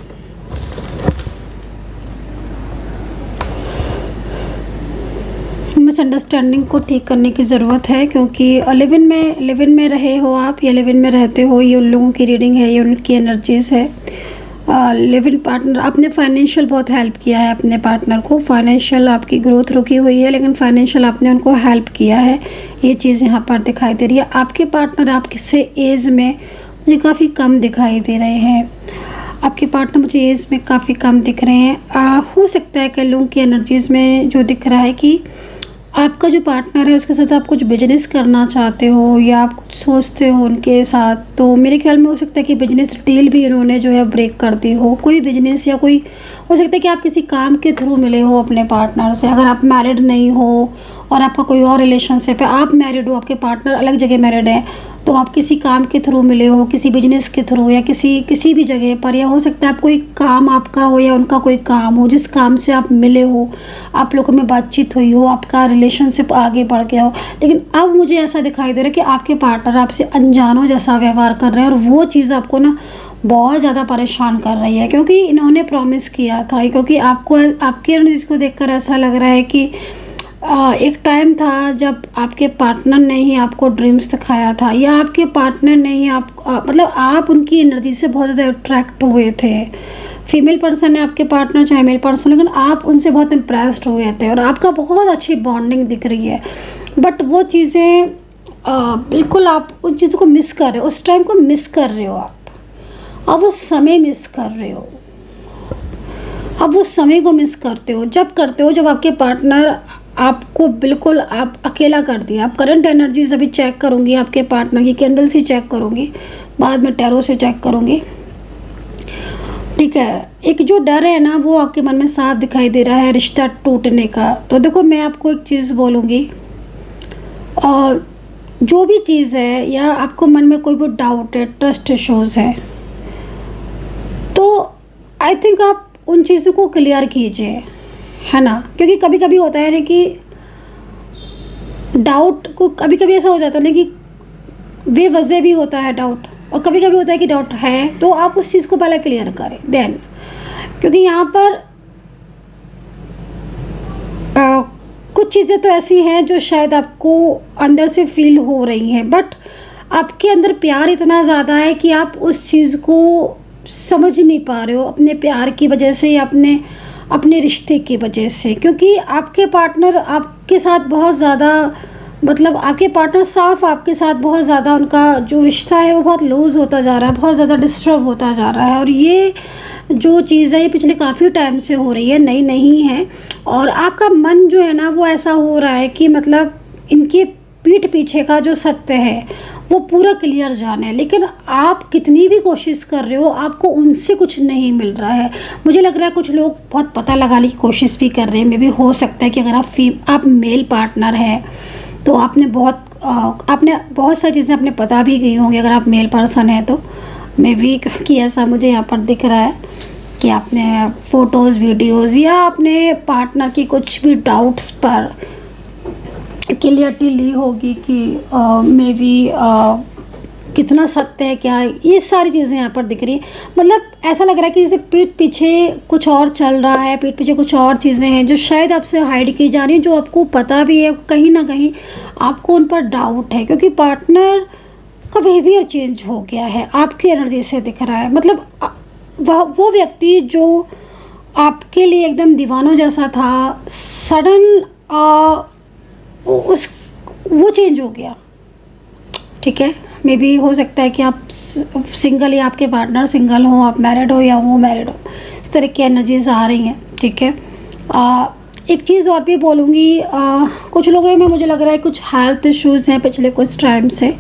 मिसअंडरस्टैंडिंग को ठीक करने की ज़रूरत है, क्योंकि लिव इन में रहे हो आप, या लिव इन में रहते हो, ये उन लोगों की रीडिंग है, ये उनकी एनर्जीज़ है। लिव इन पार्टनर, आपने फाइनेंशियल बहुत हेल्प किया है अपने पार्टनर को, फाइनेंशियल आपकी ग्रोथ रुकी हुई है, लेकिन फाइनेंशियल आपने उनको हेल्प किया है, ये चीज़ यहाँ पर दिखाई दे रही है। आपके पार्टनर आपसे एज में मुझे काफ़ी कम दिखाई दे रहे हैं, आपके पार्टनर मुझे एज में काफ़ी कम दिख रहे हैं। हो सकता है कई लोगों की एनर्जीज़ में जो दिख रहा है कि आपका जो पार्टनर है उसके साथ आप कुछ बिजनेस करना चाहते हो, या आप कुछ सोचते हो उनके साथ, तो मेरे ख्याल में हो सकता है कि बिजनेस डील भी उन्होंने जो है ब्रेक कर दी हो। कोई बिजनेस, या कोई हो सकता है कि आप किसी काम के थ्रू मिले हो अपने पार्टनर से। अगर आप मैरिड नहीं हो और आपका कोई और रिलेशनशिप है, आप मैरिड हो, आपके पार्टनर अलग जगह मैरिड है, तो आप किसी काम के थ्रू मिले हो, किसी बिजनेस के थ्रू, या किसी भी जगह पर, या हो सकता है आप कोई काम आपका हो या उनका कोई काम हो, जिस काम से आप मिले हो, आप लोगों में बातचीत हुई हो, आपका रिलेशनशिप आगे बढ़ गया हो। लेकिन अब मुझे ऐसा दिखाई दे रहा है कि आपके पार्टनर आपसे अनजानों जैसा व्यवहार कर रहे हैं, और वो चीज़ आपको ना बहुत ज़्यादा परेशान कर रही है, क्योंकि इन्होंने प्रॉमिस किया था। क्योंकि आपको, आपके एनर्जीज़ को देखकर ऐसा लग रहा है कि एक टाइम था जब आपके पार्टनर ने ही आपको ड्रीम्स दिखाया था, या आपके पार्टनर ने ही मतलब आप उनकी एनर्जी से बहुत ज़्यादा अट्रैक्ट हुए थे। फीमेल पर्सन है आपके पार्टनर, चाहे मेल पर्सन, लेकिन आप उनसे बहुत इम्प्रेस्ड हुए थे, और आपका बहुत अच्छी बॉन्डिंग दिख रही है। बट वो चीज़ें बिल्कुल आप उन चीज़ों को मिस कर रहे हो, उस टाइम को मिस कर रहे हो आप, अब वो समय मिस कर रहे हो, अब वो समय को मिस करते हो। जब करते हो जब आपके पार्टनर आपको बिल्कुल आप अकेला कर दिया। आप करंट एनर्जीज अभी चेक करूँगी, आपके पार्टनर की कैंडल से चेक करूँगी, बाद में टैरो से चेक करूँगी, ठीक है। एक जो डर है ना वो आपके मन में साफ दिखाई दे रहा है, रिश्ता टूटने का। तो देखो मैं आपको एक चीज़ बोलूँगी, और जो भी चीज़ है, या आपको मन में कोई भी डाउट है, ट्रस्ट इश्यूज़ है, तो आई थिंक आप उन चीज़ों को क्लियर कीजिए, है ना। क्योंकि कभी कभी होता है ना कि डाउट को, कभी कभी ऐसा हो जाता है ना कि बेवजह भी होता है डाउट, और कभी कभी होता है कि डाउट है, तो आप उस चीज़ को पहले क्लियर करें देन। क्योंकि यहाँ पर कुछ चीज़ें तो ऐसी हैं जो शायद आपको अंदर से फील हो रही हैं, बट आपके अंदर प्यार इतना ज़्यादा है कि आप उस चीज़ को समझ नहीं पा रहे हो, अपने प्यार की वजह से या अपने रिश्ते की वजह से। क्योंकि आपके पार्टनर आपके साथ बहुत ज़्यादा, मतलब आपके पार्टनर साफ आपके साथ बहुत ज़्यादा, उनका जो रिश्ता है वो बहुत लूज़ होता जा रहा है, बहुत ज़्यादा डिस्टर्ब होता जा रहा है। और ये जो चीज़ है ये पिछले काफ़ी टाइम से हो रही है, नई नहीं है। और आपका मन जो है ना वो ऐसा हो रहा है कि मतलब इनके पीठ पीछे का जो सत्य है वो पूरा क्लियर जाने, लेकिन आप कितनी भी कोशिश कर रहे हो आपको उनसे कुछ नहीं मिल रहा है। मुझे लग रहा है कुछ लोग बहुत पता लगाने की कोशिश भी कर रहे हैं। मे भी हो सकता है कि अगर आप मेल पार्टनर हैं तो आपने बहुत सारी चीज़ें अपने पता भी गई होंगी अगर आप मेल पर्सन हैं तो। मे भी कि ऐसा मुझे यहाँ पर दिख रहा है कि आपने फ़ोटोज़, वीडियोज़ या अपने पार्टनर की कुछ भी डाउट्स पर क्लियरिटी ली होगी कि मे बी कितना सत्य है क्या, ये सारी चीज़ें यहाँ पर दिख रही है। मतलब ऐसा लग रहा है कि जैसे पीठ पीछे कुछ और चल रहा है, पीठ पीछे कुछ और चीज़ें हैं जो शायद आपसे हाइड की जा रही हैं, जो आपको पता भी है, कहीं ना कहीं आपको उन पर डाउट है, क्योंकि पार्टनर का बिहेवियर चेंज हो गया है, आपकी एनर्जी से दिख रहा है। मतलब वो व्यक्ति जो आपके लिए एकदम दीवानों जैसा था, सडन वो चेंज हो गया। ठीक है, मे बी हो सकता है कि आप सिंगल या आपके पार्टनर सिंगल हो, आप मैरिड हो या वो मैरिड हो, इस तरह की एनर्जीज आ रही हैं। ठीक है, एक चीज़ और भी बोलूँगी, कुछ लोगों में मुझे लग रहा है कुछ हेल्थ इश्यूज़ हैं पिछले कुछ टाइम से।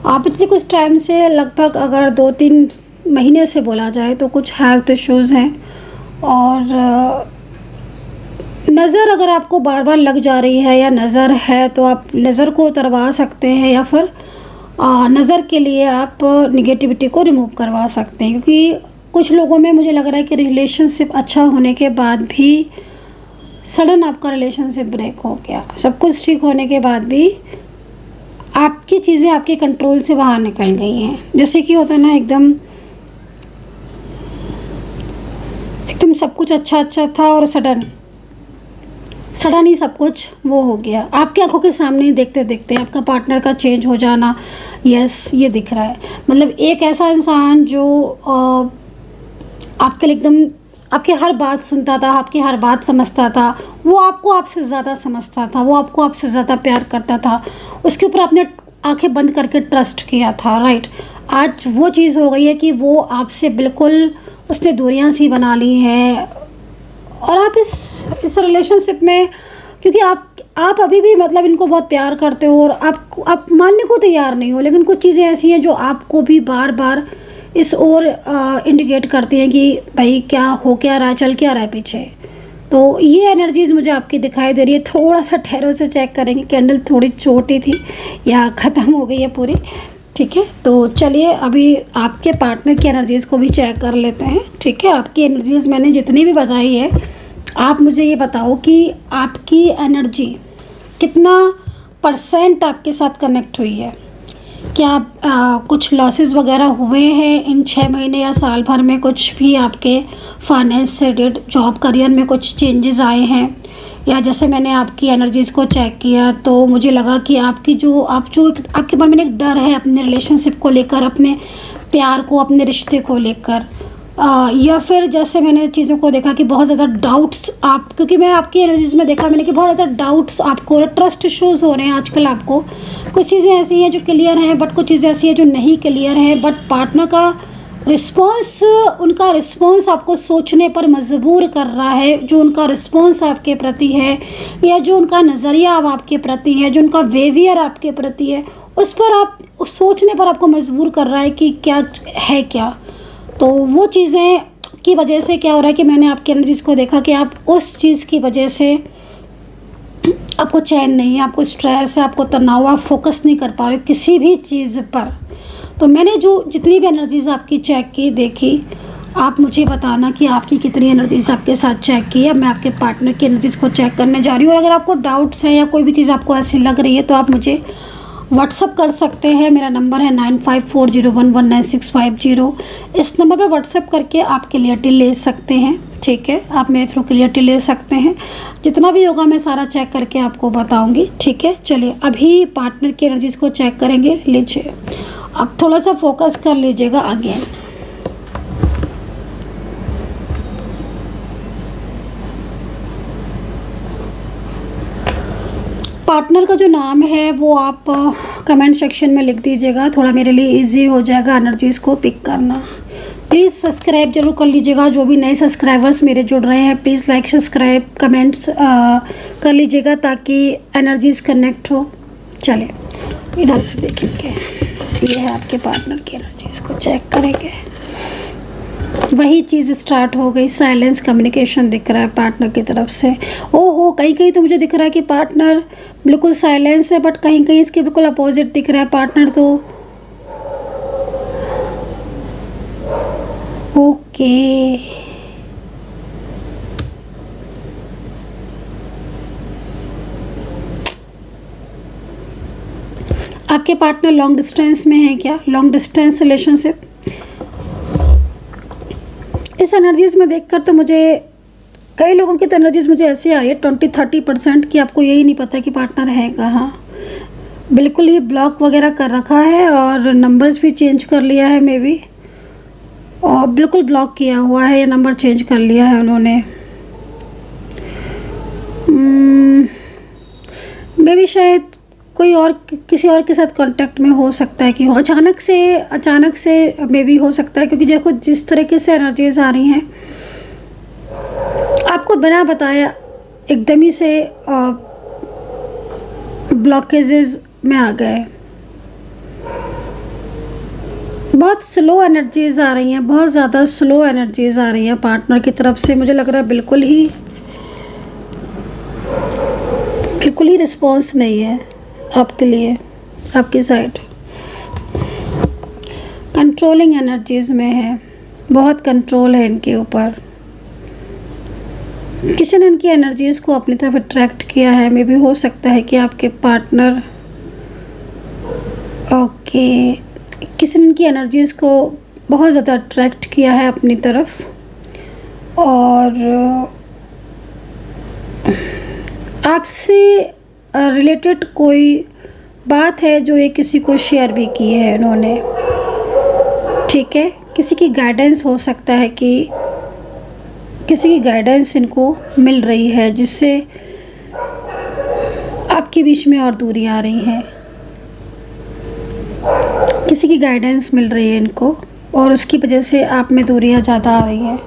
पिछले कुछ टाइम से लगभग अगर 2-3 महीने से बोला जाए तो कुछ हेल्थ इश्यूज़ हैं। और नज़र अगर आपको बार बार लग जा रही है या नज़र है तो आप नज़र को उतरवा सकते हैं, या फिर नज़र के लिए आप निगेटिविटी को रिमूव करवा सकते हैं। क्योंकि कुछ लोगों में मुझे लग रहा है कि रिलेशनशिप अच्छा होने के बाद भी सडन आपका रिलेशनशिप ब्रेक हो गया, सब कुछ ठीक होने के बाद भी आपकी चीज़ें आपके कंट्रोल से बाहर निकल गई हैं। जैसे कि होता है ना, एकदम सब कुछ अच्छा था और सडन ही सब कुछ वो हो गया। आपकी आंखों के सामने ही देखते देखते आपका पार्टनर का चेंज हो जाना, यस, ये दिख रहा है। मतलब एक ऐसा इंसान जो आपके लिए एकदम आपकी हर बात सुनता था, आपकी हर बात समझता था, वो आपको आपसे ज़्यादा समझता था, वो आपको आपसे ज़्यादा प्यार करता था, उसके ऊपर आपने आंखें बंद करके ट्रस्ट किया था, राइट। आज वो चीज़ हो गई है कि वो आपसे बिल्कुल उसने दूरियां सी बना ली हैं। और आप इस रिलेशनशिप में, क्योंकि आप अभी भी मतलब इनको बहुत प्यार करते हो और आप मानने को तैयार नहीं हो, लेकिन कुछ चीज़ें ऐसी हैं जो आपको भी बार बार इस ओर इंडिकेट करती हैं कि भाई क्या हो क्या रहा है, चल क्या रहा है पीछे। तो ये एनर्जीज़ मुझे आपकी दिखाई दे रही है। थोड़ा सा ठहरो से चेक करेंगे, कैंडल थोड़ी छोटी थी या ख़त्म हो गई है पूरी। ठीक है, तो चलिए अभी आपके पार्टनर की एनर्जीज़ को भी चेक कर लेते हैं। ठीक है, आपकी एनर्जीज़ मैंने जितनी भी बताई है, आप मुझे ये बताओ कि आपकी एनर्जी कितना % आपके साथ कनेक्ट हुई है। क्या कुछ लॉसेस वगैरह हुए हैं इन 6 महीने या साल भर में? कुछ भी आपके फाइनेंस से रिलेटेड, जॉब करियर में कुछ चेंजेस आए हैं? या जैसे मैंने आपकी एनर्जीज़ को चेक किया तो मुझे लगा कि आपके मन में एक डर है अपने रिलेशनशिप को लेकर, अपने प्यार को, अपने रिश्ते को लेकर, या फिर जैसे मैंने चीज़ों को देखा कि बहुत ज़्यादा डाउट्स क्योंकि मैं आपकी एनर्जीज़ में देखा मैंने कि बहुत ज़्यादा डाउट्स आपको, ट्रस्ट इश्यूज़ हो रहे हैं आजकल आपको। कुछ चीज़ें ऐसी हैं जो क्लियर हैं, बट कुछ चीज़ें ऐसी हैं जो नहीं क्लियर हैं। बट पार्टनर का उनका रिस्पॉन्स आपको सोचने पर मजबूर कर रहा है। जो उनका रिस्पॉन्स आपके प्रति है, या जो उनका नज़रिया अब आपके प्रति है, जो उनका बिहेवियर आपके प्रति है, उस पर सोचने पर आपको मजबूर कर रहा है कि क्या है क्या। तो वो चीज़ें की वजह से क्या हो रहा है कि मैंने आपकी एनर्जीज़ को देखा कि आप उस चीज़ की वजह से आपको चैन नहीं है, आपको स्ट्रेस है, आपको तनाव, आप फोकस नहीं कर पा रहे हो किसी भी चीज़ पर। तो मैंने जितनी भी एनर्जीज़ आपकी चेक की, देखी, आप मुझे बताना कि आपकी कितनी एनर्जीज़ आपके साथ चेक की है। मैं आपके पार्टनर की एनर्जीज़ को चेक करने जा रही हूँ। और अगर आपको डाउट्स हैं या कोई भी चीज़ आपको ऐसी लग रही है तो आप मुझे व्हाट्सअप कर सकते हैं। मेरा नंबर है 9540119650। इस नंबर पर व्हाट्सअप करके आप क्लियरिटी ले सकते हैं। ठीक है, आप मेरे थ्रू क्लियरिटी ले सकते हैं। जितना भी होगा मैं सारा चेक करके आपको बताऊंगी। ठीक है, चलिए अभी पार्टनर की एनर्जीज़ को चेक करेंगे। लीजिए, अब थोड़ा सा फोकस कर लीजिएगा अगेन। पार्टनर का जो नाम है वो आप कमेंट सेक्शन में लिख दीजिएगा, थोड़ा मेरे लिए इजी हो जाएगा एनर्जीज़ को पिक करना। प्लीज़ सब्सक्राइब जरूर कर लीजिएगा। जो भी नए सब्सक्राइबर्स मेरे जुड़ रहे हैं, प्लीज़ लाइक, सब्सक्राइब, कमेंट्स कर लीजिएगा ताकि एनर्जीज़ कनेक्ट हो। चलिए इधर से देखेंगे, ये है आपके पार्टनर की एनर्जीज़ को चेक करेंगे। वही चीज़ स्टार्ट हो गई, साइलेंस कम्युनिकेशन दिख रहा है पार्टनर की तरफ से। ओहो, कहीं कहीं तो मुझे दिख रहा है कि पार्टनर बिल्कुल साइलेंस है, बट कहीं कहीं इसके बिल्कुल अपोजिट दिख रहा है पार्टनर तो। ओके, आपके पार्टनर लॉन्ग डिस्टेंस में है क्या? Long distance relationship. इस एनर्जीज में देखकर तो मुझे कई लोगों की तो एनर्जीज मुझे ऐसी आ रही है 20-30% कि आपको यही नहीं पता कि पार्टनर है कहाँ। बिल्कुल ही ब्लॉक वगैरह कर रखा है और नंबर्स भी चेंज कर लिया है मे बी, और बिल्कुल ब्लॉक किया हुआ है या नंबर चेंज कर लिया है उन्होंने। मे बी शायद कोई और किसी और के साथ कांटेक्ट में हो सकता है कि हो अचानक से मे बी हो सकता है, क्योंकि देखो जिस तरीके से एनर्जीज आ रही हैं आपको बिना बताया एकदम ही से ब्लॉकेजेस में आ गए। बहुत स्लो एनर्जीज आ रही हैं, बहुत ज़्यादा स्लो एनर्जीज आ रही हैं पार्टनर की तरफ से। मुझे लग रहा है बिल्कुल ही रिस्पॉन्स नहीं है आपके लिए, आपकी साइड। कंट्रोलिंग एनर्जीज में है, बहुत कंट्रोल है इनके ऊपर। किसी ने इनकी एनर्जीज को अपनी तरफ अट्रैक्ट किया है। मे भी हो सकता है कि आपके पार्टनर किसी ने इनकी एनर्जीज को बहुत ज़्यादा अट्रैक्ट किया है अपनी तरफ, और आपसे रिलेटेड कोई बात है जो ये किसी को शेयर भी की है इन्होंने। ठीक है, किसी की गाइडेंस हो सकता है कि किसी की गाइडेंस इनको मिल रही है जिससे आपके बीच में और दूरी आ रही है। किसी की गाइडेंस मिल रही है इनको और उसकी वजह से आप में दूरियां ज़्यादा आ रही हैं।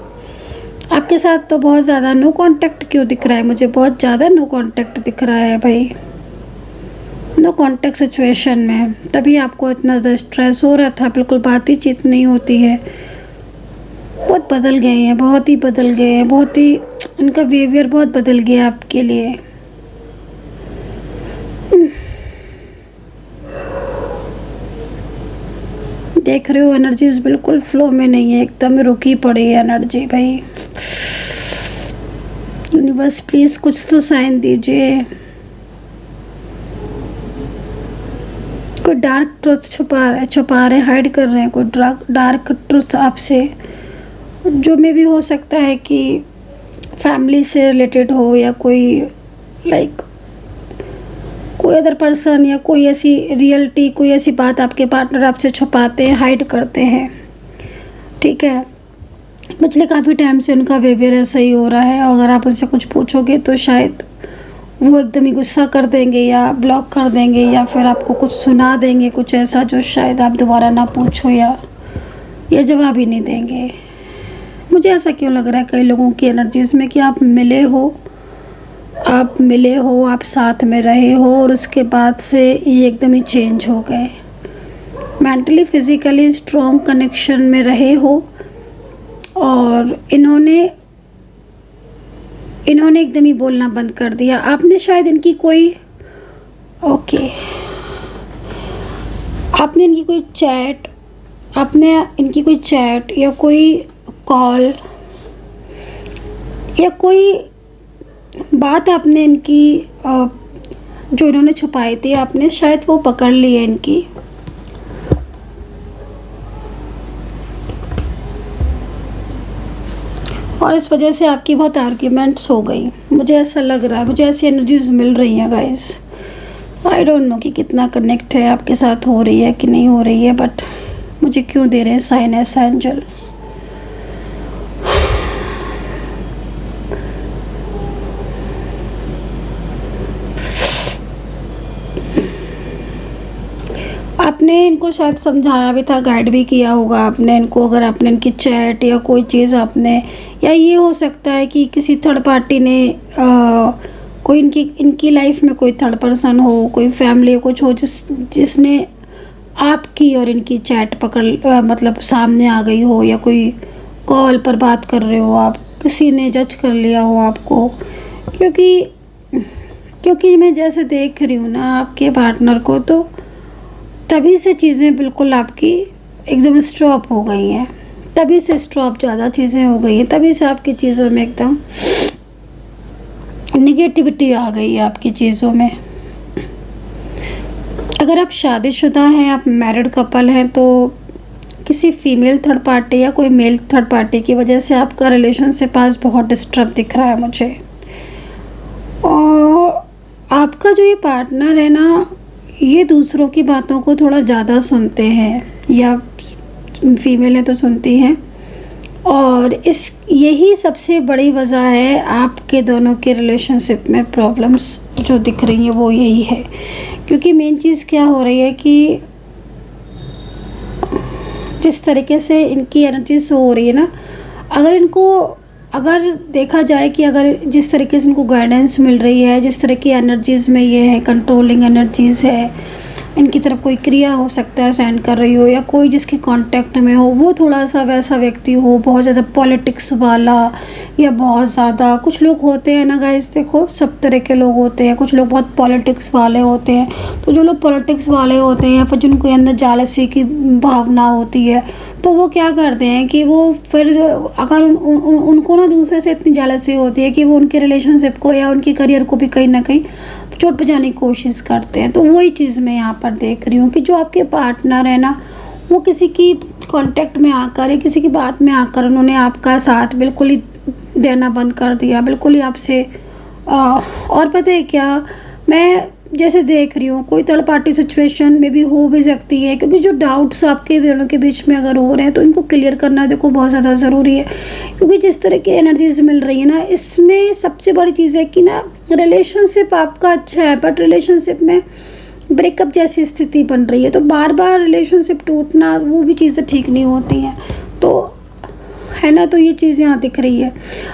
आपके साथ तो बहुत ज़्यादा नो कांटेक्ट क्यों दिख रहा है? मुझे बहुत ज़्यादा नो कांटेक्ट दिख रहा है भाई, नो कांटेक्ट सिचुएशन में। तभी आपको इतना ज़्यादा स्ट्रेस हो रहा था, बिल्कुल बातचीत नहीं होती है। बहुत बदल गए हैं, बहुत ही बदल गए हैं, बहुत ही इनका बिहेवियर बहुत बदल गया आपके लिए। देख रहे हो एनर्जीज बिल्कुल फ्लो में नहीं है, एकदम रुकी पड़ी है एनर्जी भाई। यूनिवर्स प्लीज कुछ तो साइन दीजिए। कोई डार्क ट्रुथ छुपा रहे, हाइड कर रहे हैं कोई डार्क ट्रुथ आपसे, जो में भी हो सकता है कि फैमिली से रिलेटेड हो या कोई कोई अदर पर्सन या कोई ऐसी रियलिटी, कोई ऐसी बात आपके पार्टनर आपसे छुपाते हैं, हाइड करते हैं। ठीक है, पिछले काफ़ी टाइम से उनका बिहेवियर ऐसा ही हो रहा है। अगर आप उनसे कुछ पूछोगे तो शायद वो एकदम ही गुस्सा कर देंगे या ब्लॉक कर देंगे या फिर आपको कुछ सुना देंगे, कुछ ऐसा जो शायद आप दोबारा ना पूछो या जवाब ही नहीं देंगे। मुझे ऐसा क्यों लग रहा है कई लोगों की एनर्जीज़ में कि आप मिले हो, आप साथ में रहे हो और उसके बाद से ये एकदम ही चेंज हो गए। मेंटली फिजिकली स्ट्रॉन्ग कनेक्शन में रहे हो और इन्होंने एकदम ही बोलना बंद कर दिया। आपने शायद इनकी कोई आपने इनकी कोई चैट या कोई कॉल या कोई बात आपने इनकी जो इन्होंने छुपाई थी, आपने शायद वो पकड़ ली है इनकी। और इस वजह से आपकी बहुत आर्ग्यूमेंट्स हो गई। मुझे ऐसा लग रहा है, मुझे ऐसी एनर्जीज मिल रही हैं गाइस। आई डोंट नो कि कितना कनेक्ट है आपके साथ, हो रही है कि नहीं हो रही है, बट मुझे क्यों दे रहे हैं साइन ऐसा एंजल। आपने इनको शायद समझाया भी था, गाइड भी किया होगा आपने इनको। अगर आपने इनकी चैट या कोई चीज़ आपने, या ये हो सकता है कि किसी थर्ड पार्टी ने कोई इनकी लाइफ में कोई थर्ड पर्सन हो, कोई फैमिली कुछ हो जिसने आपकी और इनकी चैट मतलब सामने आ गई हो, या कोई कॉल पर बात कर रहे हो आप, किसी ने जज कर लिया हो आपको, क्योंकि मैं जैसे देख रही हूँ ना आपके पार्टनर को, तो तभी से चीज़ें बिल्कुल आपकी एकदम स्टॉप हो गई हैं, तभी से स्टॉप ज़्यादा चीज़ें हो गई हैं, तभी से आपकी चीज़ों में एकदम निगेटिविटी आ गई है आपकी चीज़ों में। अगर आप शादीशुदा हैं, आप मैरिड कपल हैं, तो किसी फीमेल थर्ड पार्टी या कोई मेल थर्ड पार्टी की वजह से आपका रिलेशनशिप आज बहुत डिस्टर्ब दिख रहा है मुझे। और आपका जो ये पार्टनर है ना, ये दूसरों की बातों को थोड़ा ज़्यादा सुनते हैं, या फीमेल है तो सुनती हैं, और यही सबसे बड़ी वजह है आपके दोनों के रिलेशनशिप में प्रॉब्लम्स जो दिख रही हैं वो यही है। क्योंकि मेन चीज़ क्या हो रही है कि जिस तरीके से इनकी एनर्जी शो हो रही है ना, अगर देखा जाए कि अगर जिस तरीके से इनको गाइडेंस मिल रही है, जिस तरह की एनर्जीज़ में ये है, कंट्रोलिंग एनर्जीज़ है, इनकी तरफ कोई क्रिया हो सकता है सेंड कर रही हो, या कोई जिसके कांटेक्ट में हो वो थोड़ा सा वैसा व्यक्ति हो, बहुत ज़्यादा पॉलिटिक्स वाला, या बहुत ज़्यादा, कुछ लोग होते हैं ना गाइस, देखो सब तरह के लोग होते हैं, कुछ लोग बहुत पॉलिटिक्स वाले होते हैं। तो जो लोग पॉलिटिक्स वाले होते हैं, फिर जिनके अंदर जालसी की भावना होती है, तो वो क्या करते हैं कि वो फिर अगर उनको ना दूसरे से इतनी जालसी होती है कि वो उनके रिलेशनशिप को या उनके करियर को भी कहीं ना कहीं चोट पहुंचाने की कोशिश करते हैं। तो वही चीज़ मैं यहाँ पर देख रही हूँ कि जो आपके पार्टनर है ना, वो किसी की कांटेक्ट में आकर या किसी की बात में आकर उन्होंने आपका साथ बिल्कुल ही देना बंद कर दिया, बिल्कुल ही आपसे। और पता है क्या, मैं जैसे देख रही हूँ कोई थर्ड पार्टी सिचुएशन में भी हो भी सकती है, क्योंकि जो डाउट्स आपके दोनों के बीच में अगर हो रहे हैं तो इनको क्लियर करना देखो बहुत ज़्यादा ज़रूरी है। क्योंकि जिस तरह की एनर्जीज मिल रही है ना, इसमें सबसे बड़ी चीज़ है कि ना रिलेशनशिप आपका अच्छा है, बट रिलेशनशिप में ब्रेकअप जैसी स्थिति बन रही है। तो बार बार रिलेशनशिप टूटना, वो भी चीज़ें ठीक नहीं होती हैं, तो है ना। तो ये चीज़ यहाँ दिख रही है।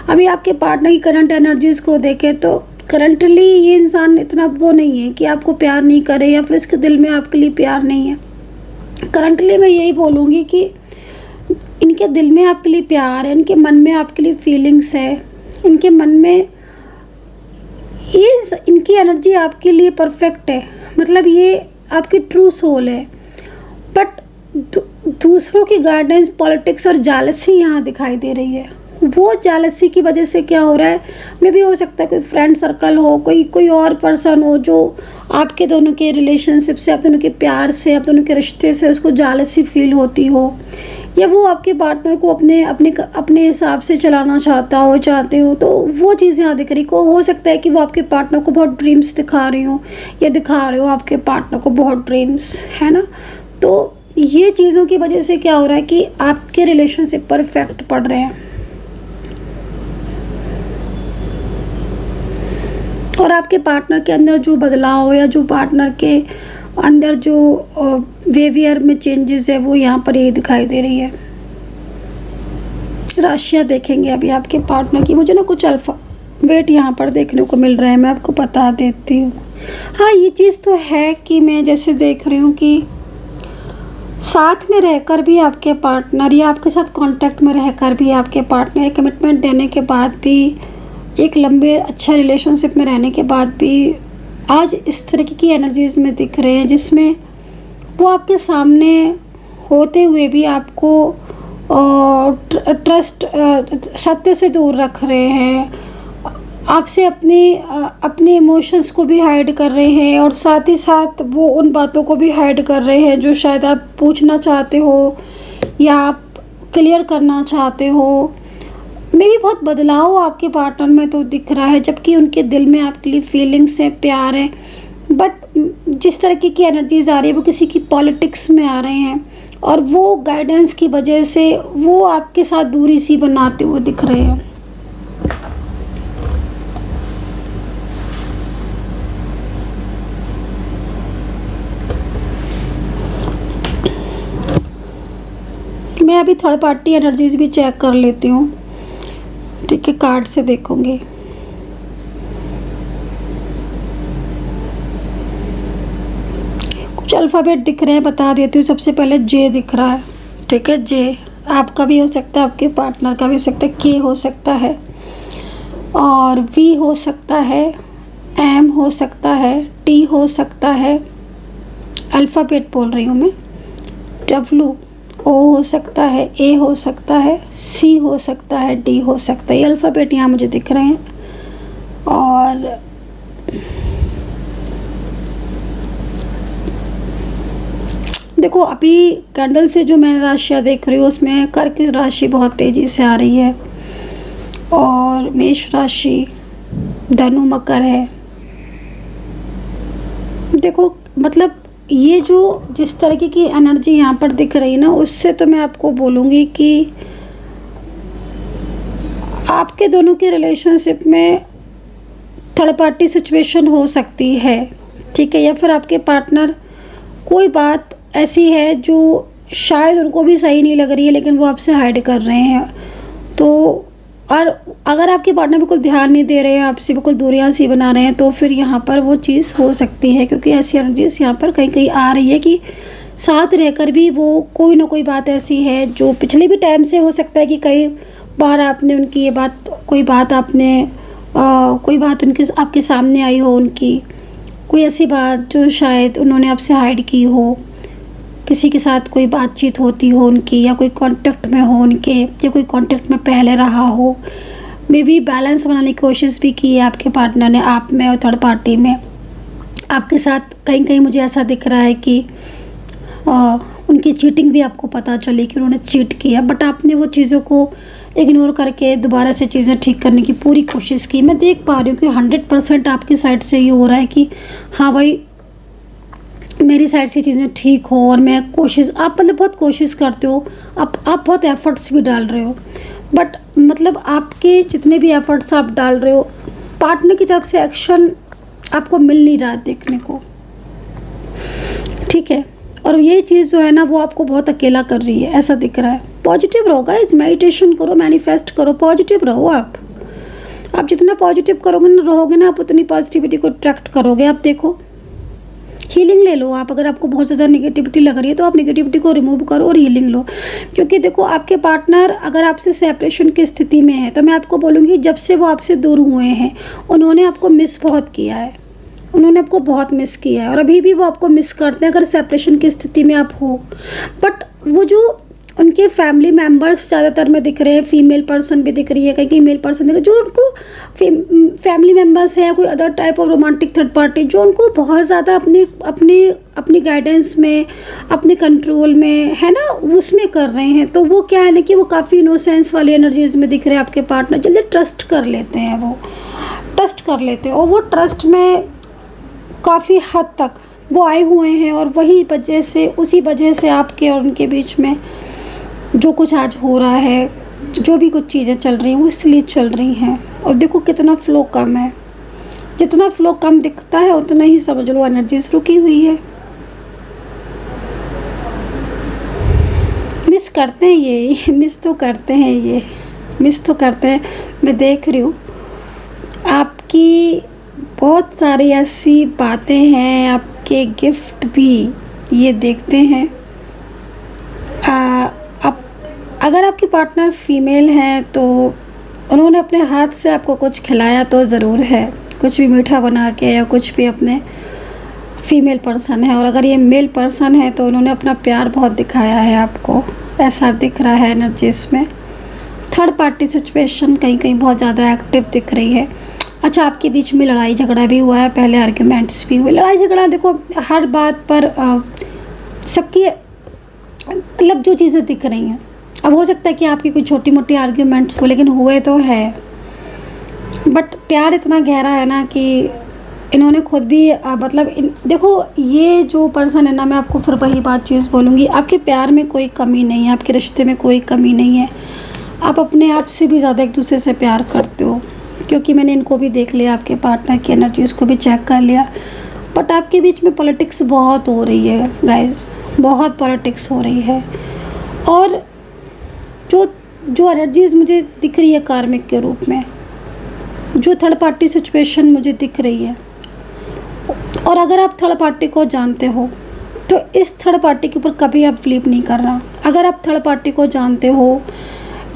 अभी आपके पार्टनर की करंट एनर्जीज़ को देखें तो करंटली ये इंसान इतना वो नहीं है कि आपको प्यार नहीं करे, या फिर इसके दिल में आपके लिए प्यार नहीं है। करंटली मैं यही बोलूँगी कि इनके दिल में आपके लिए प्यार है, इनके मन में आपके लिए फीलिंग्स है, इनके मन में इनकी एनर्जी आपके लिए परफेक्ट है, मतलब ये आपकी ट्रू सोल है। बट दूसरों की गाइडेंस, पॉलिटिक्स और जालसी यहाँ दिखाई दे रही है। वो जालसी की वजह से क्या हो रहा है, मे भी हो सकता है कोई फ्रेंड सर्कल हो, कोई और पर्सन हो जो आपके दोनों के रिलेशनशिप से, आप दोनों के प्यार से, आप दोनों के रिश्ते से उसको जालसी फील होती हो, या वो आपके पार्टनर को अपने हिसाब से चलाना चाहते हो। तो वो चीज़ें यहाँ दिख रही को हो सकता है कि वो आपके पार्टनर को बहुत ड्रीम्स दिखा रही हो, या दिखा रहे हो आपके पार्टनर को बहुत ड्रीम्स, है ना। तो ये चीज़ों की वजह से क्या हो रहा है कि आपके रिलेशनशिप पर इफेक्ट पड़ रहे हैं, और आपके पार्टनर के अंदर जो बदलाव, या जो पार्टनर के अंदर जो बिहेवियर में चेंजेस है, वो यहाँ पर ये दिखाई दे रही है। राशियाँ देखेंगे अभी आपके पार्टनर की, मुझे ना कुछ अल्फाबेट यहाँ पर देखने को मिल रहा है, मैं आपको बता देती हूँ। हाँ, ये चीज़ तो है कि मैं जैसे देख रही हूँ कि साथ में रहकर भी आपके पार्टनर, या आपके साथ कांटेक्ट में रहकर भी आपके पार्टनर, कमिटमेंट देने के बाद भी, एक लंबे अच्छा रिलेशनशिप में रहने के बाद भी, आज इस तरह की एनर्जीज में दिख रहे हैं जिसमें वो आपके सामने होते हुए भी आपको सत्य से दूर रख रहे हैं, आपसे अपने इमोशंस को भी हाइड कर रहे हैं, और साथ ही साथ वो उन बातों को भी हाइड कर रहे हैं जो शायद आप पूछना चाहते हो या आप क्लियर करना चाहते हो। मे भी बहुत बदलाव आपके पार्टनर में तो दिख रहा है, जबकि उनके दिल में आपके लिए फीलिंग्स है, प्यार है, बट जिस तरह की एनर्जीज आ रही है वो किसी की पॉलिटिक्स में आ रहे हैं, और वो गाइडेंस की वजह से वो आपके साथ दूरी सी बनाते हुए दिख रहे हैं। मैं अभी थर्ड पार्टी एनर्जीज भी चेक कर लेती हूँ, ठीक है, कार्ड से देखूंगी। कुछ अल्फ़ाबेट दिख रहे हैं, बता देती हूँ। सबसे पहले जे दिख रहा है, ठीक है, जे। आपका भी हो सकता है, आपके पार्टनर का भी हो सकता है, के हो सकता है और वी हो सकता है, एम हो सकता है, टी हो सकता है, अल्फ़ाबेट बोल रही हूँ मैं, डब्लू, ओ हो सकता है, ए हो सकता है, सी हो सकता है, डी हो सकता है। ये अल्फ़ाबेट यहाँ मुझे दिख रहे हैं। और देखो अभी कैंडल से जो मैं राशियाँ देख रही हूँ उसमें कर्क राशि बहुत तेज़ी से आ रही है और मेष राशि, धनु, मकर है। देखो मतलब ये जो जिस तरीके की एनर्जी यहाँ पर दिख रही है ना, उससे तो मैं आपको बोलूँगी कि आपके दोनों के रिलेशनशिप में थर्ड पार्टी सिचुएशन हो सकती है, ठीक है, या फिर आपके पार्टनर कोई बात ऐसी है जो शायद उनको भी सही नहीं लग रही है लेकिन वो आपसे हाइड कर रहे हैं। तो और अगर आपके पार्टनर बिल्कुल ध्यान नहीं दे रहे हैं, आपसे बिल्कुल दूरियां सी बना रहे हैं, तो फिर यहाँ पर वो चीज़ हो सकती है, क्योंकि ऐसी एनर्जीज यहाँ पर कहीं कहीं आ रही है कि साथ रहकर भी वो कोई ना कोई बात ऐसी है जो पिछले भी टाइम से हो सकता है कि कई बार आपने उनकी ये बात कोई बात उनके आपके सामने आई हो, उनकी कोई ऐसी बात जो शायद उन्होंने आपसे हाइड की हो, किसी के साथ कोई बातचीत होती हो उनकी, या कोई कांटेक्ट में हो उनके, या कोई कांटेक्ट में पहले रहा हो, मे बी बैलेंस बनाने की कोशिश भी की है आपके पार्टनर ने, आप में और थर्ड पार्टी में। आपके साथ कहीं कहीं मुझे ऐसा दिख रहा है कि उनकी चीटिंग भी आपको पता चली कि उन्होंने चीट किया, बट आपने वो चीज़ों को इग्नोर करके दोबारा से चीज़ें ठीक करने की पूरी कोशिश की। मैं देख पा रही हूँ कि 100% आपकी साइड से ये हो रहा है कि हाँ भाई मेरी साइड से चीज़ें ठीक हो, और मैं कोशिश, आप मतलब बहुत कोशिश करते हो, आप बहुत एफर्ट्स भी डाल रहे हो, बट मतलब आपके जितने भी एफर्ट्स आप डाल रहे हो, पार्टनर की तरफ से एक्शन आपको मिल नहीं रहा देखने को, ठीक है। और ये चीज़ जो है ना वो आपको बहुत अकेला कर रही है, ऐसा दिख रहा है। पॉजिटिव रहो गाइस, मेडिटेशन करो, मैनिफेस्ट करो, पॉजिटिव रहो। आप जितना पॉजिटिव रहोगे ना, आप उतनी पॉजिटिविटी को अट्रैक्ट करोगे। आप देखो, हीलिंग ले लो आप, अगर आपको बहुत ज़्यादा नेगेटिविटी लग रही है तो आप नेगेटिविटी को रिमूव करो और हीलिंग लो, क्योंकि देखो आपके पार्टनर अगर आपसे सेपरेशन की स्थिति में है तो मैं आपको बोलूँगी जब से वो आपसे दूर हुए हैं उन्होंने आपको मिस बहुत किया है, उन्होंने आपको बहुत मिस किया है, और अभी भी वो आपको मिस करते हैं अगर सेपरेशन की स्थिति में आप हो। बट वो जो उनके फैमिली मेम्बर्स ज़्यादातर में दिख रहे हैं, फीमेल पर्सन भी दिख रही है, कहीं मेल पर्सन दिख रहे हैं, जो उनको फैमिली मेम्बर्स है, कोई other type of romantic third party जो उनको बहुत ज़्यादा अपनी गाइडेंस में, अपने कंट्रोल में है ना, उसमें कर रहे हैं। तो वो क्या है ना कि वो काफ़ी इनोसेंस वाली एनर्जीज में दिख रहे हैं आपके पार्टनर, जल्दी ट्रस्ट कर लेते हैं, वो ट्रस्ट कर लेते हैं, और वो ट्रस्ट में काफ़ी हद तक वो आए हुए हैं, और उसी वजह से आपके और उनके बीच में जो कुछ आज हो रहा है, जो भी कुछ चीज़ें चल रही हैं वो इसलिए चल रही हैं। और देखो कितना फ्लो कम है, जितना फ्लो कम दिखता है उतना ही समझ लो एनर्जीज रुकी हुई है। मिस करते हैं ये मिस तो करते हैं। मैं देख रही हूँ आपकी बहुत सारी ऐसी बातें हैं, आपके गिफ्ट भी ये देखते हैं। अगर आपके पार्टनर फीमेल हैं तो उन्होंने अपने हाथ से आपको कुछ खिलाया तो ज़रूर है, कुछ भी मीठा बना के या कुछ भी, अपने फीमेल पर्सन है। और अगर ये मेल पर्सन है तो उन्होंने अपना प्यार बहुत दिखाया है आपको, ऐसा दिख रहा है एनर्जीज में। थर्ड पार्टी सिचुएशन कहीं कहीं बहुत ज़्यादा एक्टिव दिख रही है। अच्छा, आपके बीच में लड़ाई झगड़ा भी हुआ है, पहले आर्ग्यूमेंट्स भी हुए। लड़ाई झगड़ा देखो हर बात पर सबकी मतलब जो चीज़ें दिख रही हैं, अब हो सकता है कि आपकी कोई छोटी मोटी आर्ग्यूमेंट्स हो, लेकिन हुए तो है। बट प्यार इतना गहरा है ना कि इन्होंने खुद भी देखो ये जो पर्सन है ना, मैं आपको फिर वही बात चीज़ बोलूँगी, आपके प्यार में कोई कमी नहीं है, आपके रिश्ते में कोई कमी नहीं है। आप अपने आप से भी ज़्यादा एक दूसरे से प्यार करते हो, क्योंकि मैंने इनको भी देख लिया, आपके पार्टनर की एनर्जीज़ को भी चेक कर लिया। बट आपके बीच में पॉलिटिक्स बहुत हो रही है गाइस, बहुत पॉलिटिक्स हो रही है। और जो एनर्जीज़ मुझे दिख रही है कार्मिक के रूप में, जो थर्ड पार्टी सिचुएशन मुझे दिख रही है, और अगर आप थर्ड पार्टी को जानते हो तो इस थर्ड पार्टी के ऊपर कभी आप बिलीव नहीं करना। अगर आप थर्ड पार्टी को जानते हो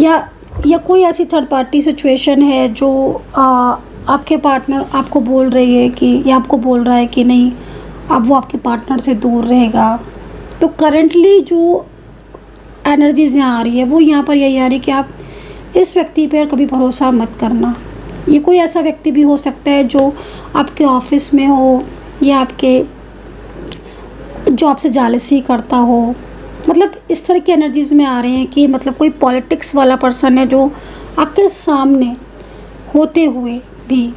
या कोई ऐसी थर्ड पार्टी सिचुएशन है जो आपके पार्टनर आपको बोल रही है कि या आपको बोल रहा है कि नहीं अब वो आपके पार्टनर से दूर रहेगा, तो करंटली जो एनर्जीज यहाँ आ रही है वो यहाँ पर यही आ रही है कि आप इस व्यक्ति पर कभी भरोसा मत करना। ये कोई ऐसा व्यक्ति भी हो सकता है जो आपके ऑफिस में हो या आपके जो आपसे जालसी करता हो, मतलब इस तरह की एनर्जीज में आ रहे हैं कि मतलब कोई पॉलिटिक्स वाला पर्सन है जो आपके सामने होते हुए भी,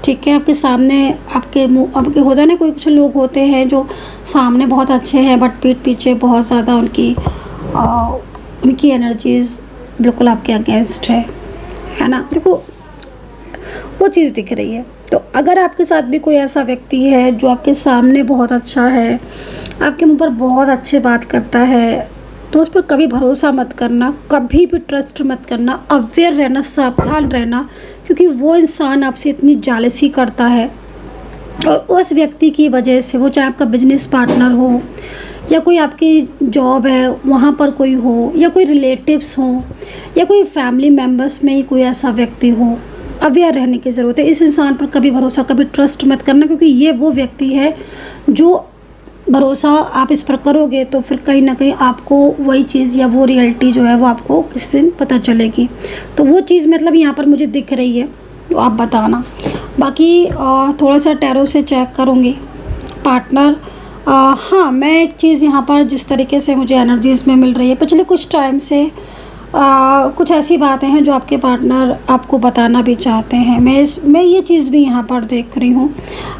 ठीक है, आपके सामने आपके मुँह आपके होता है ना, कोई कुछ लोग होते हैं जो सामने बहुत अच्छे हैं बट पीठ पीछे बहुत ज़्यादा उनकी एनर्जीज बिल्कुल आपके अगेंस्ट है ना। देखो वो चीज़ दिख रही है। तो अगर आपके साथ भी कोई ऐसा व्यक्ति है जो आपके सामने बहुत अच्छा है, आपके मुंह पर बहुत अच्छे बात करता है, तो उस पर कभी भरोसा मत करना, कभी भी ट्रस्ट मत करना, अवेयर रहना, सावधान रहना, क्योंकि वो इंसान आपसे इतनी जालसी करता है और उस व्यक्ति की वजह से, वो चाहे आपका बिजनेस पार्टनर हो या कोई आपकी जॉब है वहाँ पर कोई हो या कोई रिलेटिव्स हो या कोई फैमिली मेम्बर्स में ही कोई ऐसा व्यक्ति हो, अवेयर रहने की ज़रूरत है। इस इंसान पर कभी भरोसा, कभी ट्रस्ट मत करना, क्योंकि ये वो व्यक्ति है जो भरोसा आप इस पर करोगे तो फिर कहीं ना कहीं आपको वही चीज़ या वो रियलिटी जो है वो आपको किस दिन पता चलेगी। तो वो चीज़ मतलब यहाँ पर मुझे दिख रही है, तो आप बताना। बाकी थोड़ा सा टैरो से चेक करूँगी पार्टनर। हाँ, मैं एक चीज़ यहाँ पर जिस तरीके से मुझे एनर्जीज़ में मिल रही है पिछले कुछ टाइम से, कुछ ऐसी बातें हैं जो आपके पार्टनर आपको बताना भी चाहते हैं। मैं ये चीज़ भी यहाँ पर देख रही हूँ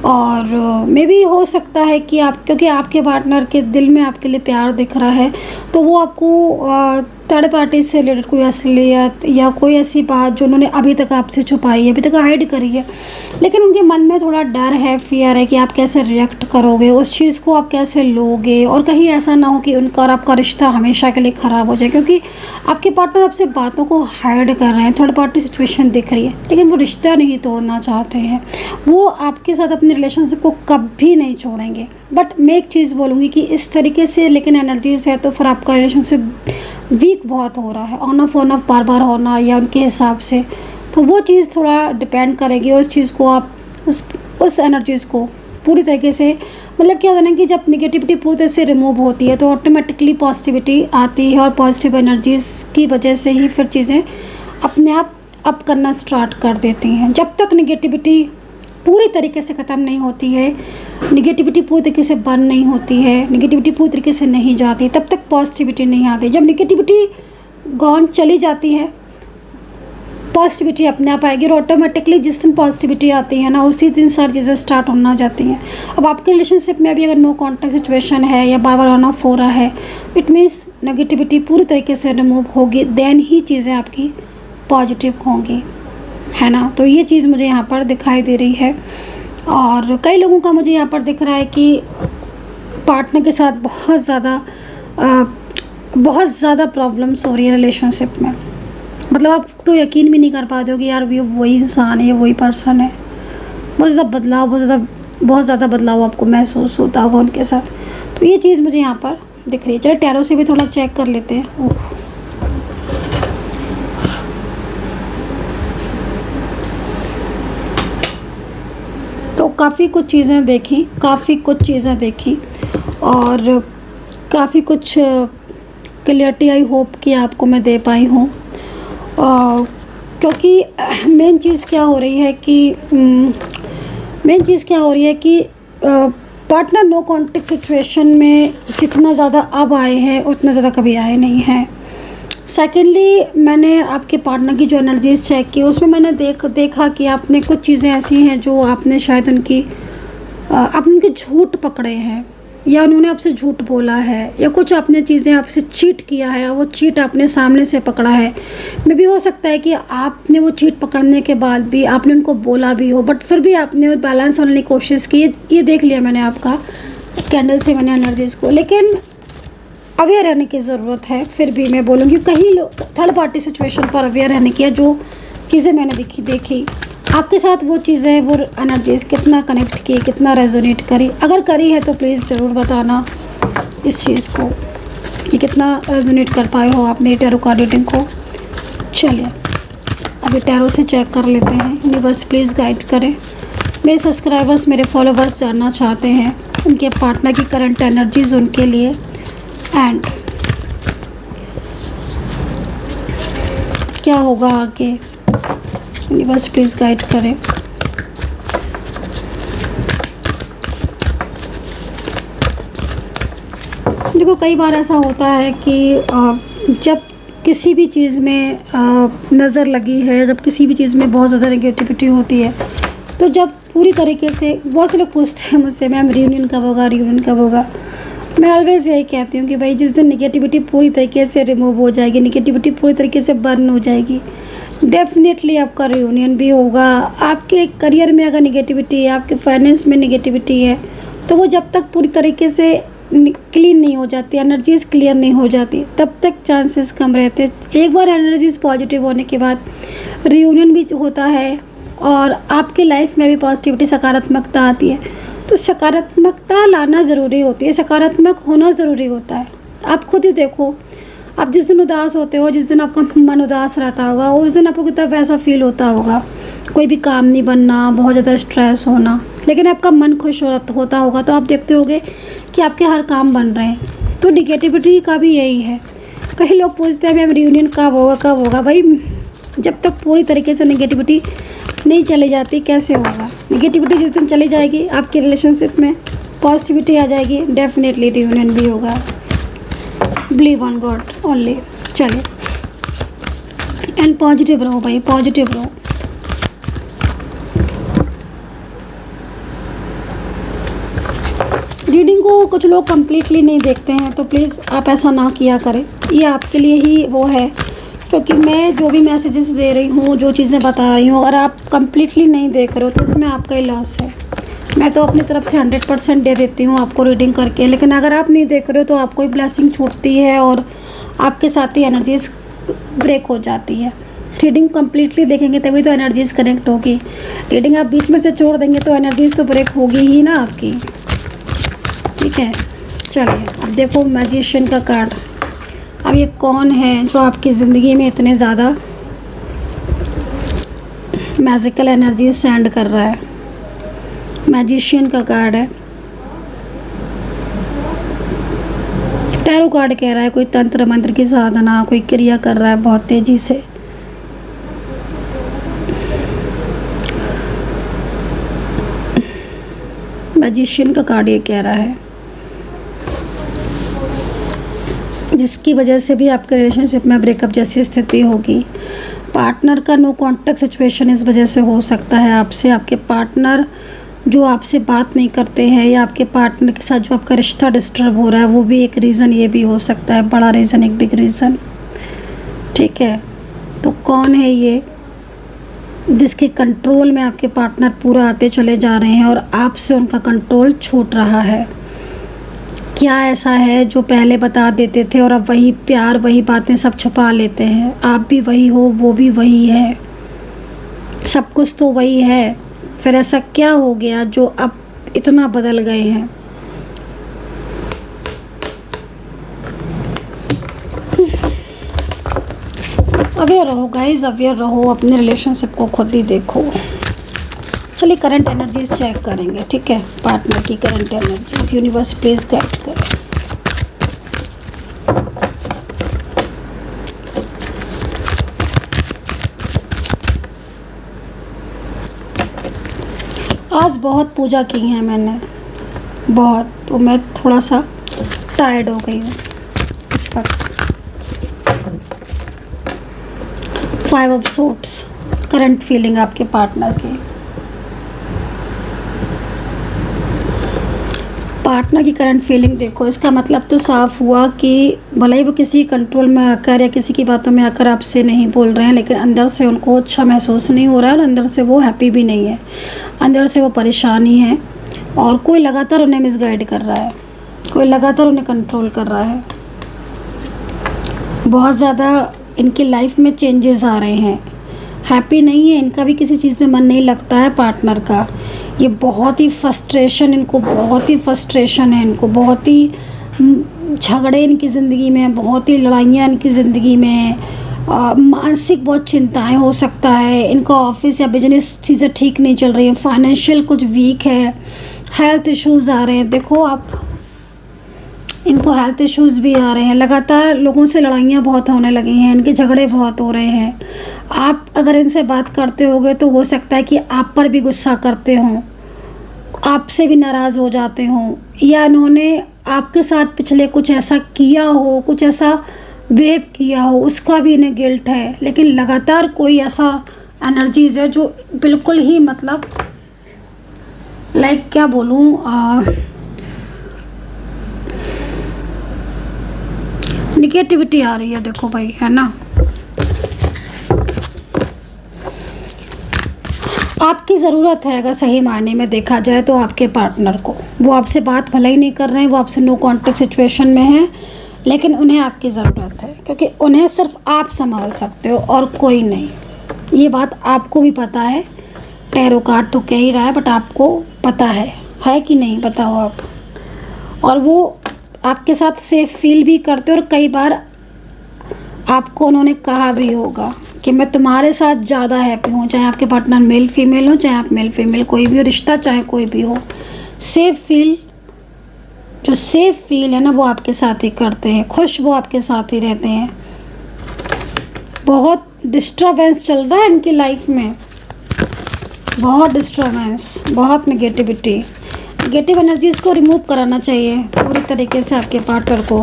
और मे भी हो सकता है कि क्योंकि आपके पार्टनर के दिल में आपके लिए प्यार दिख रहा है, तो वो आपको थर्ड पार्टी से रिलेटेड कोई असलियत या कोई ऐसी बात जो उन्होंने अभी तक आपसे छुपाई है, अभी तक हाइड करी है, लेकिन उनके मन में थोड़ा डर है, फियर है कि आप कैसे रिएक्ट करोगे, उस चीज़ को आप कैसे लोगे, और कहीं ऐसा ना हो कि उनका और आपका रिश्ता हमेशा के लिए ख़राब हो जाए, क्योंकि आपके पार्टनर आपसे बातों को हाइड कर रहे हैं। थर्ड पार्टी सिचुएशन दिख रही है, लेकिन वो रिश्ता नहीं तोड़ना चाहते हैं, वो आपके साथ अपने रिलेशनशिप को कभी नहीं छोड़ेंगे। बट मैं एक चीज़ बोलूँगी कि इस तरीके से लेकिन एनर्जीज है तो फिर आपका रिलेशनशिप वीक बहुत हो रहा है, ऑन ऑफ बार बार होना या उनके हिसाब से, तो वो चीज़ थोड़ा डिपेंड करेगी। और उस चीज़ को आप उस एनर्जीज़ को पूरी तरीके से, मतलब क्या होता है ना कि जब निगेटिविटी पूरी तरह से रिमूव होती है तो ऑटोमेटिकली पॉजिटिविटी आती है, और पॉजिटिव एनर्जीज़ की वजह से ही फिर चीज़ें अपने आप अप करना स्टार्ट कर देती हैं। जब तक निगेटिविटी पूरी तरीके से ख़त्म नहीं होती है, निगेटिविटी पूरी तरीके से बर्न नहीं होती है, निगेटिविटी पूरी तरीके से नहीं जाती, तब तक पॉजिटिविटी नहीं आती। जब निगेटिविटी गॉन चली जाती है, पॉजिटिविटी अपने आप आएगी, और ऑटोमेटिकली जिस दिन पॉजिटिविटी आती है ना, उसी दिन सारी चीज़ें स्टार्ट होना जाती हैं। अब आपके रिलेशनशिप में अभी अगर नो कॉन्टैक्ट सिचुएशन है या बार बार ऑन ऑफ हो रहा है, इट मीन्स नेगेटिविटी पूरी तरीके से रिमूव होगी, देन ही चीज़ें आपकी पॉजिटिव होंगी, है ना। तो ये चीज़ मुझे यहाँ पर दिखाई दे रही है। और कई लोगों का मुझे यहाँ पर दिख रहा है कि पार्टनर के साथ बहुत ज़्यादा प्रॉब्लम्स हो रही है रिलेशनशिप में, मतलब आप तो यकीन भी नहीं कर पाते हो कि यार ये वही इंसान है, ये वही पर्सन है। बहुत ज़्यादा बदलाव आपको महसूस होता होगा उनके साथ। तो ये चीज़ मुझे यहाँ पर दिख रही है। चलो टैरो से भी थोड़ा चेक कर लेते हैं। तो काफ़ी कुछ चीज़ें देखी और काफ़ी कुछ क्लियरिटी आई होप कि आपको मैं दे पाई हूँ। क्योंकि मेन चीज़ क्या हो रही है कि पार्टनर नो कॉन्टैक्ट सिचुएशन में जितना ज़्यादा अब आए हैं उतना ज़्यादा कभी आए नहीं हैं। सेकेंडली, मैंने आपके पार्टनर की जो एनर्जीज चेक की उसमें मैंने देखा कि आपने कुछ चीज़ें ऐसी हैं जो आपने शायद आपने उनके झूठ पकड़े हैं, या उन्होंने आपसे झूठ बोला है, या कुछ आपने चीज़ें आपसे चीट किया है, वो चीट आपने सामने से पकड़ा है। मे भी हो सकता है कि आपने वो चीट पकड़ने के बाद भी आपने उनको बोला भी हो, बट फिर भी आपने बैलेंस करने की कोशिश की। ये देख लिया मैंने आपका कैंडल से, मैंने एनर्जीज़ को, लेकिन अवेयर रहने की ज़रूरत है। फिर भी मैं बोलूँगी कहीं थर्ड पार्टी सिचुएशन पर अवेयर रहने की, जो चीज़ें मैंने देखी आपके साथ, वो चीज़ें, वो एनर्जीज़ कितना कनेक्ट की, कितना रेजोनेट करी। अगर करी है तो प्लीज़ ज़रूर बताना इस चीज़ को। कि कितना रेजोनेट कर पाए हो आप मेरी टैरो कार्ड रीडिंग को। चलिए अभी टैरो से चेक कर लेते हैं। यूनिवर्स प्लीज़ गाइड करें। मेरे सब्सक्राइबर्स, मेरे फॉलोवर्स जानना चाहते हैं उनके पार्टनर की करंट एनर्जीज उनके लिए, एंड क्या होगा आगे। यूनिवर्स प्लीज़ गाइड करें। देखो कई बार ऐसा होता है कि जब किसी भी चीज़ में नज़र लगी है, जब किसी भी चीज़ में बहुत ज़्यादा नेगेटिविटी होती है, तो जब पूरी तरीके से बहुत से लोग पूछते हैं मुझसे मैम रियूनियन कब होगा, रियूनियन कब होगा। मैं ऑलवेज़ यही कहती हूँ कि भाई जिस दिन नेगेटिविटी पूरी तरीके से रिमूव हो जाएगी, नेगेटिविटी पूरी तरीके से बर्न हो जाएगी, डेफिनेटली आपका रियूनियन भी होगा। आपके करियर में अगर नेगेटिविटी है, आपके फाइनेंस में नेगेटिविटी है, तो वो जब तक पूरी तरीके से क्लीन नहीं हो जाती, एनर्जीज क्लियर नहीं हो जाती, तब तक चांसेस कम रहते हैं। एक बार एनर्जीज पॉजिटिव होने के बाद रियूनियन भी होता है और आपकी लाइफ में भी पॉजिटिविटी, सकारात्मकता आती है। तो सकारात्मकता लाना ज़रूरी होती है, सकारात्मक होना ज़रूरी होता है। आप खुद ही देखो, आप जिस दिन उदास होते हो, जिस दिन आपका मन उदास रहता होगा, उस दिन आपको कितना वैसा फील होता होगा, कोई भी काम नहीं बनना, बहुत ज़्यादा स्ट्रेस होना। लेकिन आपका मन खुश होता होगा तो आप देखते होगे कि आपके हर काम बन रहे हैं। तो निगेटिविटी का भी यही है। कई लोग पूछते हैं मैम रियूनियन कब होगा, कब होगा। भाई जब तक पूरी तरीके से नेगेटिविटी नहीं चली जाती कैसे होगा। नेगेटिविटी जिस दिन चली जाएगी आपके रिलेशनशिप में पॉजिटिविटी आ जाएगी, डेफिनेटली रियूनियन भी होगा। Believe on God only. चलिए एंड पॉजिटिव रहो भाई, पॉजिटिव रहो। रीडिंग को कुछ लोग कम्प्लीटली नहीं देखते हैं, तो प्लीज़ आप ऐसा ना किया करें। ये आपके लिए ही वो है, क्योंकि मैं जो भी मैसेजेस दे रही हूँ, जो चीज़ें बता रही हूँ, अगर आप कम्प्लीटली नहीं देख रहे हो तो उसमें आपका ही लॉस है। मैं तो अपनी तरफ से 100% दे देती हूँ आपको रीडिंग करके, लेकिन अगर आप नहीं देख रहे हो तो आपको ही ब्लेसिंग छूटती है और आपके साथ ही एनर्जीज ब्रेक हो जाती है। रीडिंग कम्प्लीटली देखेंगे तभी तो एनर्जीज कनेक्ट होगी। रीडिंग आप बीच में से छोड़ देंगे तो एनर्जीज तो ब्रेक होगी ही ना आपकी। ठीक है, चलिए अब देखो मैजिशियन का कार्ड। अब ये कौन है जो आपकी ज़िंदगी में इतने ज़्यादा मैजिकल एनर्जी सेंड कर रहा है। मैजिशियन का कार्ड है। टैरो कार्ड कह रहा है कोई तंत्र मंत्र की साधना, कोई क्रिया कर रहा है बहुत तेज़ी से। मैजिशियन का कार्ड ये कह रहा है जिसकी वजह से भी आपके रिलेशनशिप में ब्रेकअप जैसी स्थिति होगी। पार्टनर का नो कांटेक्ट सिचुएशन इस वजह से हो सकता है आपसे। आपके पार्टनर जो आपसे बात नहीं करते हैं या आपके पार्टनर के साथ जो आपका रिश्ता डिस्टर्ब हो रहा है, वो भी एक रीज़न ये भी हो सकता है, बड़ा रीज़न, एक बिग रीज़न। ठीक है, तो कौन है ये जिसके कंट्रोल में आपके पार्टनर पूरा आते चले जा रहे हैं और आपसे उनका कंट्रोल छूट रहा है। क्या ऐसा है जो पहले बता देते थे और अब वही प्यार, वही बातें सब छुपा लेते हैं। आप भी वही हो, वो भी वही है, सब कुछ तो वही है, फिर ऐसा क्या हो गया जो अब इतना बदल गए हैं। अवेयर रहो गाइस, अवेयर रहो, अपने रिलेशनशिप को खुद ही देखो। चलिए करंट एनर्जीज चेक करेंगे। ठीक है, पार्टनर की current energies universe please guide करें। आज बहुत पूजा की है मैंने, बहुत, तो मैं थोड़ा सा टायर्ड हो गई हूँ इस वक्त। 5 ऑफ सोर्ड्स, करंट फीलिंग आपके पार्टनर की। पार्टनर की करंट फीलिंग देखो, इसका मतलब तो साफ हुआ कि भले ही वो किसी कंट्रोल में आकर या किसी की बातों में आकर आपसे नहीं बोल रहे हैं, लेकिन अंदर से उनको अच्छा महसूस नहीं हो रहा है और अंदर से वो हैप्पी भी नहीं है, अंदर से वो परेशान ही है। और कोई लगातार उन्हें मिसगाइड कर रहा है, कोई लगातार उन्हें कंट्रोल कर रहा है। बहुत ज़्यादा इनकी लाइफ में चेंजेस आ रहे हैं, हैप्पी नहीं है, इनका भी किसी चीज़ में मन नहीं लगता है पार्टनर का। ये बहुत ही फ्रस्ट्रेशन, इनको बहुत ही फ्रस्ट्रेशन है, इनको बहुत ही झगड़े इनकी ज़िंदगी में, बहुत ही लड़ाइयाँ इनकी ज़िंदगी में, मानसिक बहुत चिंताएं हो सकता है, इनका ऑफिस या बिजनेस चीज़ें ठीक नहीं चल रही हैं, फाइनेंशियल कुछ वीक है, हेल्थ इश्यूज़ आ रहे हैं। देखो आप, इनको हेल्थ इश्यूज़ भी आ रहे हैं, लगातार लोगों से लड़ाइयाँ बहुत होने लगी हैं, इनके झगड़े बहुत हो रहे हैं। आप अगर इनसे बात करते होगे तो हो सकता है कि आप पर भी गुस्सा करते हों, आपसे भी नाराज़ हो जाते हों, या इन्होंने आपके साथ पिछले कुछ ऐसा किया हो, कुछ ऐसा वेव किया हो, उसका भी इन्हें गिल्ट है। लेकिन लगातार कोई ऐसा एनर्जीज़ है जो बिल्कुल ही मतलब लाइक क्या बोलूँ, निगेटिविटी आ रही है। देखो भाई, है ना, आपकी ज़रूरत है अगर सही मायने में देखा जाए तो आपके पार्टनर को। वो आपसे बात भले ही नहीं कर रहे हैं, वो आपसे नो कॉन्टेक्ट सिचुएशन में है, लेकिन उन्हें आपकी ज़रूरत है, क्योंकि उन्हें सिर्फ आप संभाल सकते हो और कोई नहीं। ये बात आपको भी पता है, टैरो कार्ड तो कह ही रहा है, बट आपको पता है कि नहीं, बताओ आप। और वो आपके साथ सेफ फील भी करते, और कई बार आपको उन्होंने कहा भी होगा कि मैं तुम्हारे साथ ज़्यादा हैप्पी हूँ, चाहे आपके पार्टनर मेल फीमेल हो, चाहे आप मेल फीमेल कोई भी हो, रिश्ता चाहे कोई भी हो, सेफ फील, जो सेफ फील है ना, वो आपके साथ ही करते हैं, खुश वो आपके साथ ही रहते हैं। बहुत डिस्टर्बेंस चल रहा है इनकी लाइफ में, बहुत डिस्टर्बेंस, बहुत नेगेटिविटी। नेगेटिव एनर्जीज़ को रिमूव कराना चाहिए पूरी तरीके से आपके पार्टनर को,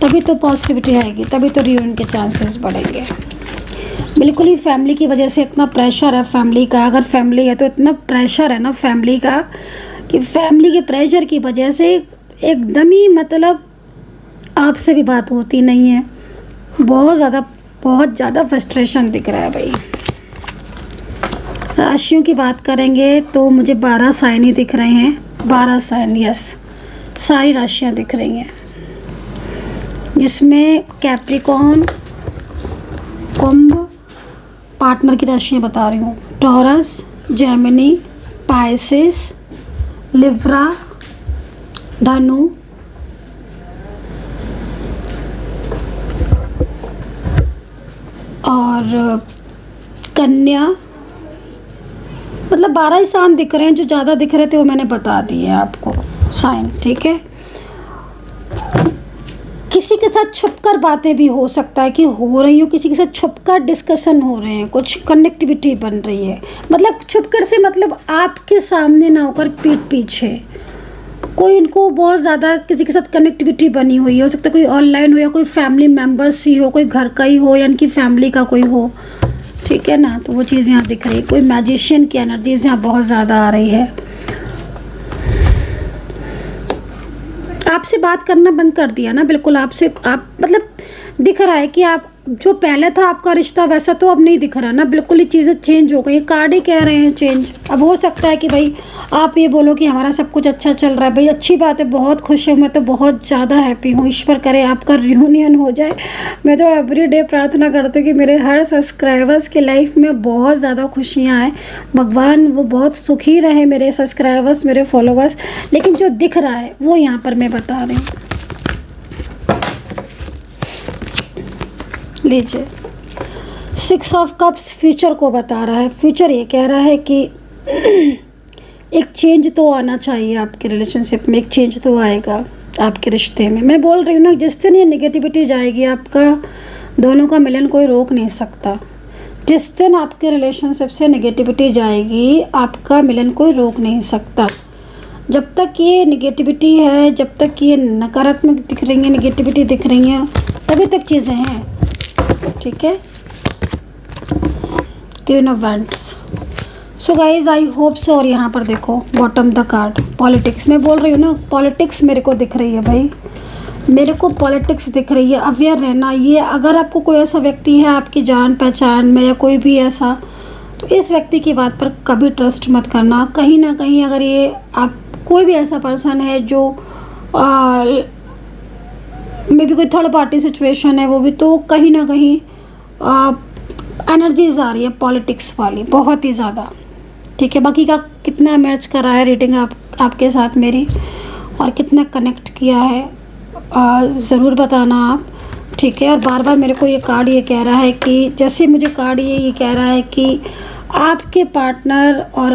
तभी तो पॉजिटिविटी आएगी, तभी तो रियूनियन के चांसेस बढ़ेंगे। बिल्कुल ही फैमिली की वजह से इतना प्रेशर है फैमिली का, अगर फैमिली है तो इतना प्रेशर है ना फैमिली का, कि फैमिली के प्रेशर की वजह से एकदम ही मतलब आपसे भी बात होती नहीं है। बहुत ज़्यादा फ्रस्ट्रेशन दिख रहा है भाई। राशियों की बात करेंगे तो मुझे 12 साइन ही दिख रहे हैं, 12 साइन, यस, सारी राशियाँ दिख रही हैं, जिसमें कैप्रिकॉर्न, कुंभ, पार्टनर की राशियाँ बता रही हूँ, टॉरस, जेमिनी, पाइसेस, लिब्रा, धनु, और कन्या। मतलब 12 ही साइन दिख रहे हैं, जो ज़्यादा दिख रहे थे वो मैंने बता दिए आपको साइन, ठीक है। किसी के साथ छुपकर बातें भी हो सकता है कि हो रही हो, किसी के साथ छुपकर डिस्कशन हो रहे हैं, कुछ कनेक्टिविटी बन रही है। मतलब छुपकर से मतलब आपके सामने ना होकर पीठ पीछे कोई इनको बहुत ज़्यादा किसी के साथ कनेक्टिविटी बनी हुई है। हो सकता है कोई ऑनलाइन हो, या कोई फैमिली मेम्बर्स ही हो, कोई घर का ही हो, या इनकी फैमिली का कोई हो, ठीक है ना। तो वो चीज़ यहाँ दिख रही है। कोई मैजिशियन की एनर्जीज यहाँ बहुत ज़्यादा आ रही है। आपसे बात करना बंद कर दिया ना, बिल्कुल आपसे, आप मतलब दिख रहा है कि आप जो पहले था आपका रिश्ता वैसा तो अब नहीं दिख रहा ना, बिल्कुल ही चीज़ें चेंज हो गई। कार्ड ही कह रहे हैं चेंज। अब हो सकता है कि भाई आप ये बोलो कि हमारा सब कुछ अच्छा चल रहा है, भाई अच्छी बात है, बहुत खुश हूँ, मैं तो बहुत ज़्यादा हैप्पी हूँ, ईश्वर करे आपका रियूनियन हो जाए। मैं तो एवरी डे प्रार्थना करती हूँ कि मेरे हर सब्सक्राइबर्स की लाइफ में बहुत ज़्यादा खुशियाँ आएँ, भगवान वो बहुत सुखी रहे, मेरे सब्सक्राइबर्स, मेरे फॉलोवर्स। लेकिन जो दिख रहा है वो यहाँ पर मैं बता रही हूँ। लीजिए, 6 ऑफ कप्स फ्यूचर को बता रहा है। फ्यूचर ये कह रहा है कि एक चेंज तो आना चाहिए आपके रिलेशनशिप में, एक चेंज तो आएगा आपके रिश्ते में। मैं बोल रही हूँ ना, जिस दिन ये नेगेटिविटी जाएगी, आपका दोनों का मिलन कोई रोक नहीं सकता। जिस दिन आपके रिलेशनशिप से नेगेटिविटी जाएगी, आपका मिलन कोई रोक नहीं सकता। जब तक ये नेगेटिविटी है, जब तक ये नकारात्मक दिख रही है, नेगेटिविटी दिख रही है, तभी तक चीज़ें हैं, ठीक है। Queen of wands. So guys, I hope so. और यहाँ पर देखो बॉटम द कार्ड, पॉलिटिक्स। मैं बोल रही हूँ ना, पॉलिटिक्स मेरे को दिख रही है भाई, मेरे को पॉलिटिक्स दिख रही है। अवेयर रहना, ये अगर आपको कोई ऐसा व्यक्ति है आपकी जान पहचान में, या कोई भी ऐसा, तो इस व्यक्ति की बात पर कभी ट्रस्ट मत करना। कहीं ना कहीं अगर ये आप कोई भी ऐसा पर्सन है जो मे बी कोई थर्ड पार्टी सिचुएशन है, वो भी, तो कहीं ना कहीं एनर्जीज आ रही है पॉलिटिक्स वाली, बहुत ही ज़्यादा, ठीक है। बाकी का कितना मैच कर रहा है रीडिंग आपके साथ मेरी, और कितना कनेक्ट किया है, ज़रूर बताना आप, ठीक है। और बार बार मेरे को ये कार्ड ये कह रहा है कि जैसे मुझे कार्ड ये कह रहा है कि आपके पार्टनर और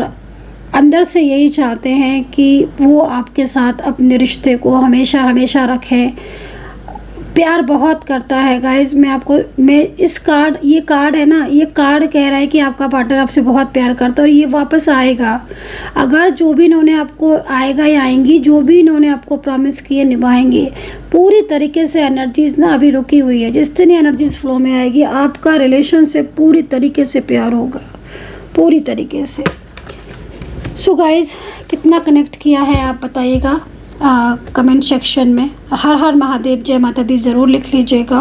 अंदर से यही चाहते हैं कि वो आपके साथ अपने रिश्ते को हमेशा हमेशा रखें, प्यार बहुत करता है गाइज़। मैं ये कार्ड है ना, ये कार्ड कह रहा है कि आपका पार्टनर आपसे बहुत प्यार करता है और ये वापस आएगा। अगर जो भी इन्होंने आपको आएगा या आएंगी, जो भी इन्होंने आपको प्रॉमिस किए निभाएंगे पूरी तरीके से। एनर्जीज ना अभी रुकी हुई है, जिस दिन एनर्जीज फ्लो में आएगी आपका रिलेशन से पूरी तरीके से प्यार होगा, पूरी तरीके से। सो गाइज़, कितना कनेक्ट किया है आप बताइएगा कमेंट सेक्शन में। हर हर महादेव, जय माता दी ज़रूर लिख लीजिएगा।